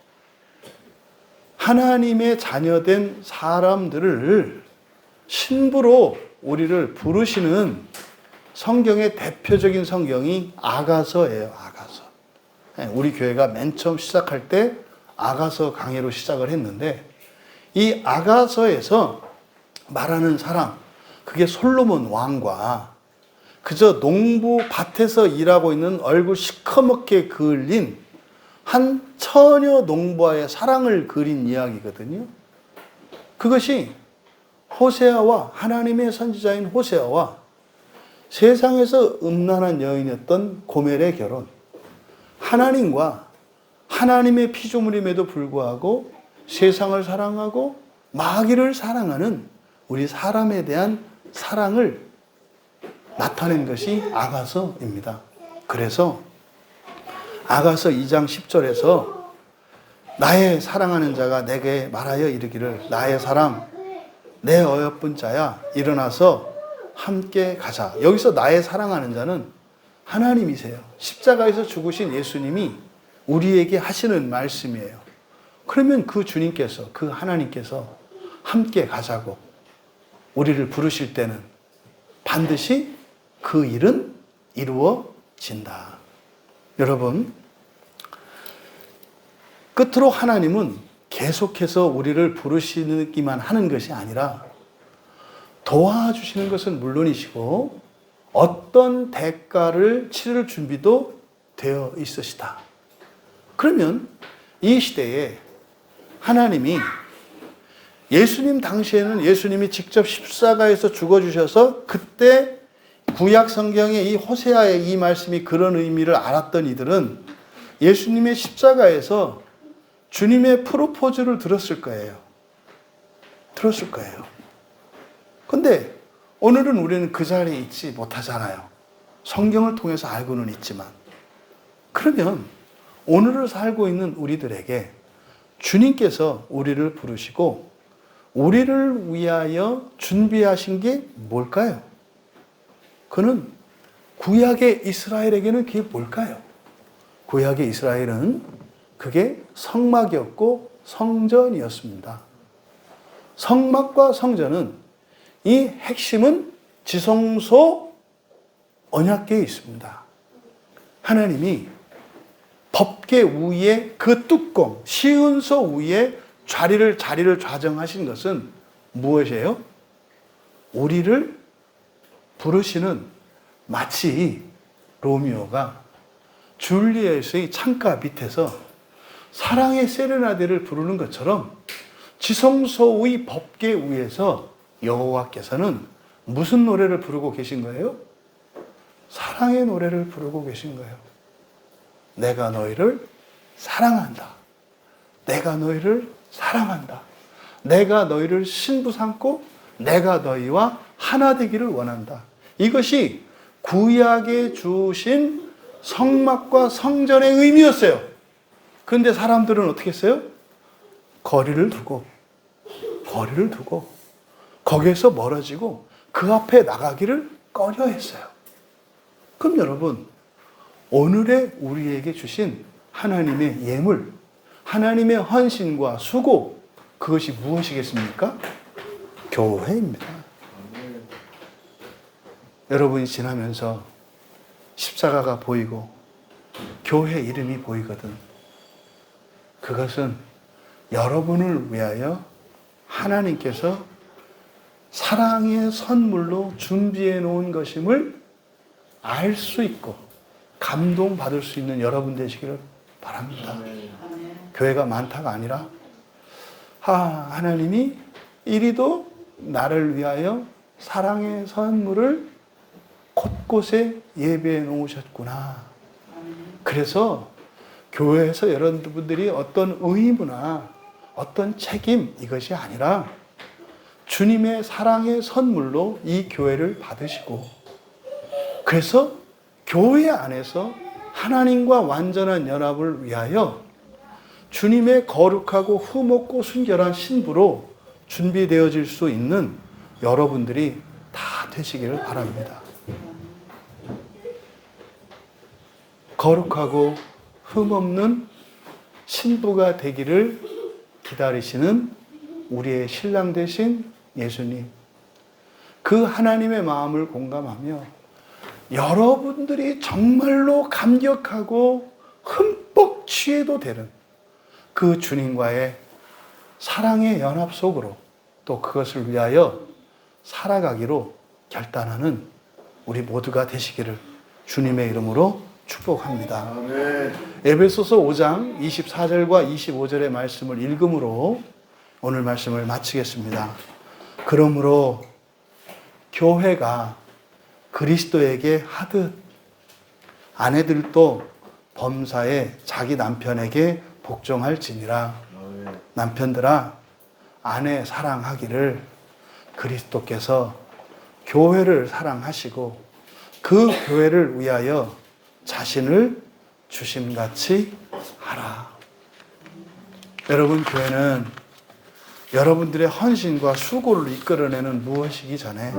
하나님의 자녀된 사람들을 신부로 우리를 부르시는 성경의 대표적인 성경이 아가서예요. 아가서. 우리 교회가 맨 처음 시작할 때 아가서 강의로 시작을 했는데, 이 아가서에서 말하는 사람, 그게 솔로몬 왕과 그저 농부 밭에서 일하고 있는 얼굴 시커멓게 그을린 한 처녀 농부와의 사랑을 그린 이야기거든요. 그것이 호세아와, 하나님의 선지자인 호세아와 세상에서 음란한 여인이었던 고멜의 결혼, 하나님과 하나님의 피조물임에도 불구하고 세상을 사랑하고 마귀를 사랑하는 우리 사람에 대한 사랑을 나타낸 것이 아가서입니다. 그래서 아가서 2장 10절에서 나의 사랑하는 자가 내게 말하여 이르기를 나의 사랑 내 어여쁜 자야 일어나서 함께 가자. 여기서 나의 사랑하는 자는 하나님이세요. 십자가에서 죽으신 예수님이 우리에게 하시는 말씀이에요. 그러면 그 주님께서, 그 하나님께서 함께 가자고 우리를 부르실 때는 반드시 그 일은 이루어진다. 여러분, 끝으로 하나님은 계속해서 우리를 부르시기만 하는 것이 아니라 도와주시는 것은 물론이시고 어떤 대가를 치를 준비도 되어 있으시다. 그러면 이 시대에 하나님이 예수님 당시에는 예수님이 직접 십자가에서 죽어주셔서 그때 구약 성경의 이 호세아의 이 말씀이 그런 의미를 알았던 이들은 예수님의 십자가에서 주님의 프로포즈를 들었을 거예요. 들었을 거예요. 근데 오늘은 우리는 그 자리에 있지 못하잖아요. 성경을 통해서 알고는 있지만. 그러면 오늘을 살고 있는 우리들에게 주님께서 우리를 부르시고 우리를 위하여 준비하신 게 뭘까요? 그는 구약의 이스라엘에게는 그게 뭘까요? 구약의 이스라엘은 그게 성막이었고 성전이었습니다. 성막과 성전은 이 핵심은 지성소 언약궤에 있습니다. 하나님이 법궤 위에 그 뚜껑, 시은소 위에 자리를 좌정하신 것은 무엇이에요? 우리를 부르시는, 마치 로미오가 줄리엣의 창가 밑에서 사랑의 세레나데를 부르는 것처럼 지성소의 법궤 위에서 여호와께서는 무슨 노래를 부르고 계신 거예요? 사랑의 노래를 부르고 계신 거예요. 내가 너희를 사랑한다. 내가 너희를 사랑한다. 내가 너희를 신부 삼고 내가 너희와 하나 되기를 원한다. 이것이 구약에 주신 성막과 성전의 의미였어요. 그런데 사람들은 어떻게 했어요? 거리를 두고 거기에서 멀어지고 그 앞에 나가기를 꺼려 했어요. 그럼 여러분, 오늘의 우리에게 주신 하나님의 예물, 하나님의 헌신과 수고, 그것이 무엇이겠습니까? 교회입니다. 여러분이 지나면서 십자가가 보이고 교회 이름이 보이거든. 그것은 여러분을 위하여 하나님께서 사랑의 선물로 준비해 놓은 것임을 알 수 있고 감동받을 수 있는 여러분 되시기를 바랍니다. 교회가 많다가 아니라 하나님이 이리도 나를 위하여 사랑의 선물을 곳곳에 예배해 놓으셨구나. 그래서 교회에서 여러분들이 어떤 의무나 어떤 책임, 이것이 아니라 주님의 사랑의 선물로 이 교회를 받으시고, 그래서 교회 안에서 하나님과 완전한 연합을 위하여 주님의 거룩하고 흠없고 순결한 신부로 준비되어질 수 있는 여러분들이 다 되시기를 바랍니다. 거룩하고 흠없는 신부가 되기를 기다리시는 우리의 신랑 되신 예수님, 그 하나님의 마음을 공감하며 여러분들이 정말로 감격하고 흠뻑 취해도 되는 그 주님과의 사랑의 연합 속으로 또 그것을 위하여 살아가기로 결단하는 우리 모두가 되시기를 주님의 이름으로 축복합니다. 아멘. 에베소서 5장 24절과 25절의 말씀을 읽음으로 오늘 말씀을 마치겠습니다. 그러므로 교회가 그리스도에게 하듯 아내들도 범사에 자기 남편에게 복종할지니라. 남편들아, 아내 사랑하기를 그리스도께서 교회를 사랑하시고 그 교회를 위하여 자신을 주심같이 하라. 여러분, 교회는 여러분들의 헌신과 수고를 이끌어내는 무엇이기 전에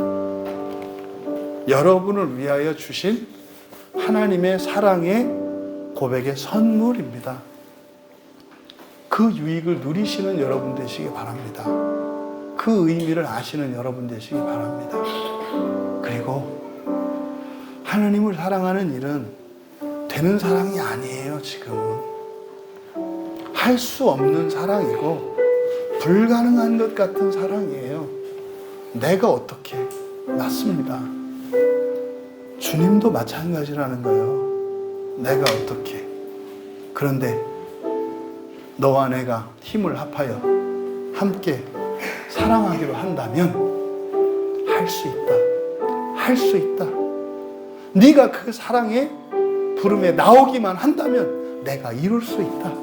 여러분을 위하여 주신 하나님의 사랑의 고백의 선물입니다. 그 유익을 누리시는 여러분 되시기 바랍니다. 그 의미를 아시는 여러분 되시기 바랍니다. 그리고 하나님을 사랑하는 일은 되는 사랑이 아니에요. 지금은 할 수 없는 사랑이고 불가능한 것 같은 사랑이에요. 내가 어떻게? 맞습니다. 주님도 마찬가지라는 거예요. 내가 어떻게? 그런데 너와 내가 힘을 합하여 함께 사랑하기로 한다면 할 수 있다. 할 수 있다. 네가 그 사랑의 부름에 나오기만 한다면 내가 이룰 수 있다.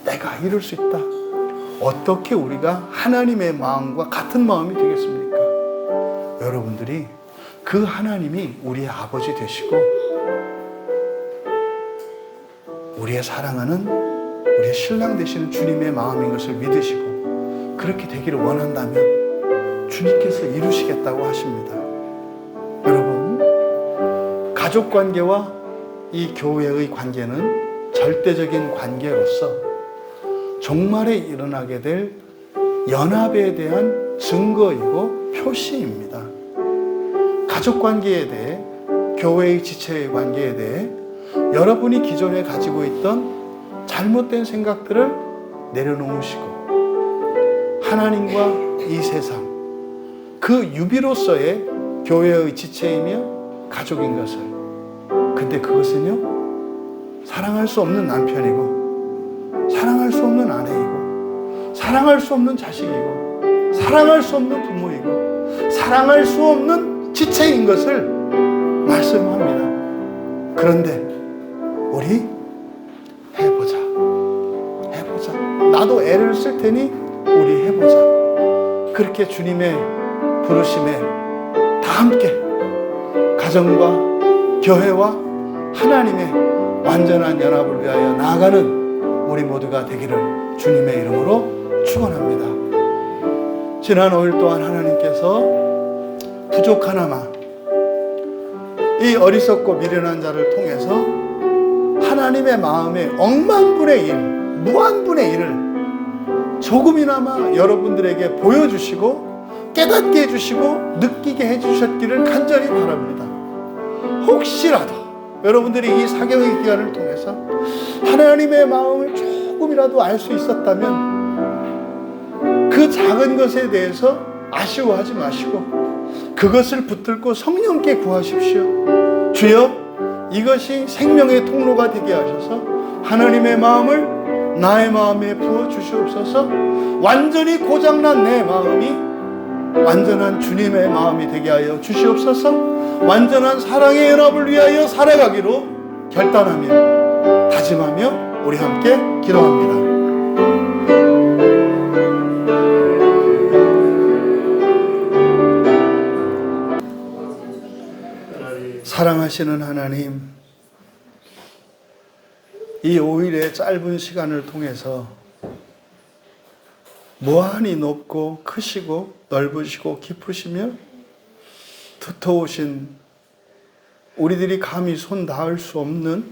내가 이룰 수 있다. 어떻게 우리가 하나님의 마음과 같은 마음이 되겠습니까? 여러분들이 그 하나님이 우리의 아버지 되시고 우리의 사랑하는 우리의 신랑 되시는 주님의 마음인 것을 믿으시고 그렇게 되기를 원한다면 주님께서 이루시겠다고 하십니다. 여러분, 가족관계와 이 교회의 관계는 절대적인 관계로서 종말에 일어나게 될 연합에 대한 증거이고 표시입니다. 가족관계에 대해, 교회의 지체의 관계에 대해 여러분이 기존에 가지고 있던 잘못된 생각들을 내려놓으시고 하나님과 이 세상, 그 유비로서의 교회의 지체이며 가족인 것을, 근데 그것은요, 사랑할 수 없는 남편이고 사랑할 수 없는 아내이고 사랑할 수 없는 자식이고 사랑할 수 없는 부모이고 사랑할 수 없는 지체인 것을 말씀합니다. 그런데 우리 해보자. 나도 애를 쓸 테니 우리 해보자. 그렇게 주님의 부르심에 다 함께 가정과 교회와 하나님의 완전한 연합을 위하여 나아가는 우리 모두가 되기를 주님의 이름으로 축원합니다. 지난 5일 동안 하나님께서 부족하나마 이 어리석고 미련한 자를 통해서 하나님의 마음의 억만분의 1, 무한분의 1을 조금이나마 여러분들에게 보여주시고 깨닫게 해주시고 느끼게 해주셨기를 간절히 바랍니다. 혹시라도 여러분들이 이 사경의 기간을 통해서 하나님의 마음을 조금이라도 알 수 있었다면 그 작은 것에 대해서 아쉬워하지 마시고 그것을 붙들고 성령께 구하십시오. 주여, 이것이 생명의 통로가 되게 하셔서 하나님의 마음을 나의 마음에 부어주시옵소서. 완전히 고장난 내 마음이 완전한 주님의 마음이 되게 하여 주시옵소서. 완전한 사랑의 연합을 위하여 살아가기로 결단하며 다짐하며 우리 함께 기도합니다. 사랑하시는 하나님, 이 5일의 짧은 시간을 통해서 무한히 높고 크시고 넓으시고 깊으시며 두터우신 우리들이 감히 손 닿을 수 없는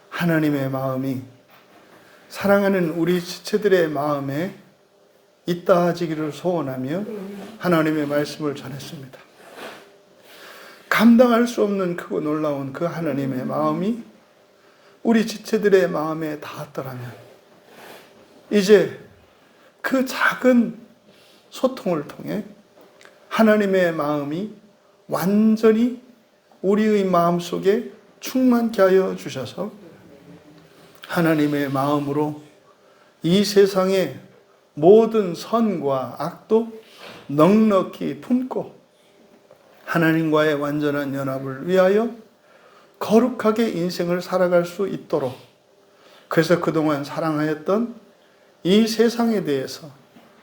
하나님의 마음이 사랑하는 우리 지체들의 마음에 있다하지기를 소원하며 하나님의 말씀을 전했습니다. 감당할 수 없는 크고 놀라운 그 하나님의 마음이 우리 지체들의 마음에 닿았더라면 이제 그 작은 소통을 통해 하나님의 마음이 완전히 우리의 마음속에 충만케 하여 주셔서 하나님의 마음으로 이 세상의 모든 선과 악도 넉넉히 품고 하나님과의 완전한 연합을 위하여 거룩하게 인생을 살아갈 수 있도록, 그래서 그동안 사랑하였던 이 세상에 대해서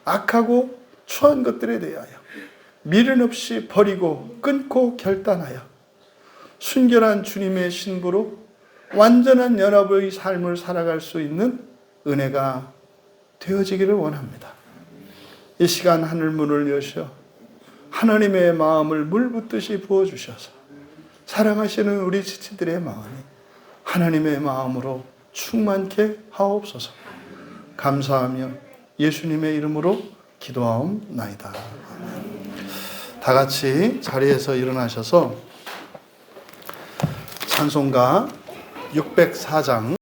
악하고 추한 것들에 대하여 미련 없이 버리고 끊고 결단하여 순결한 주님의 신부로 완전한 연합의 삶을 살아갈 수 있는 은혜가 되어지기를 원합니다. 이 시간 하늘문을 여셔 하나님의 마음을 물붓듯이 부어주셔서 사랑하시는 우리 지체들의 마음이 하나님의 마음으로 충만케 하옵소서. 감사하며 예수님의 이름으로 기도하옵나이다. 다 같이 자리에서 일어나셔서 찬송가 604장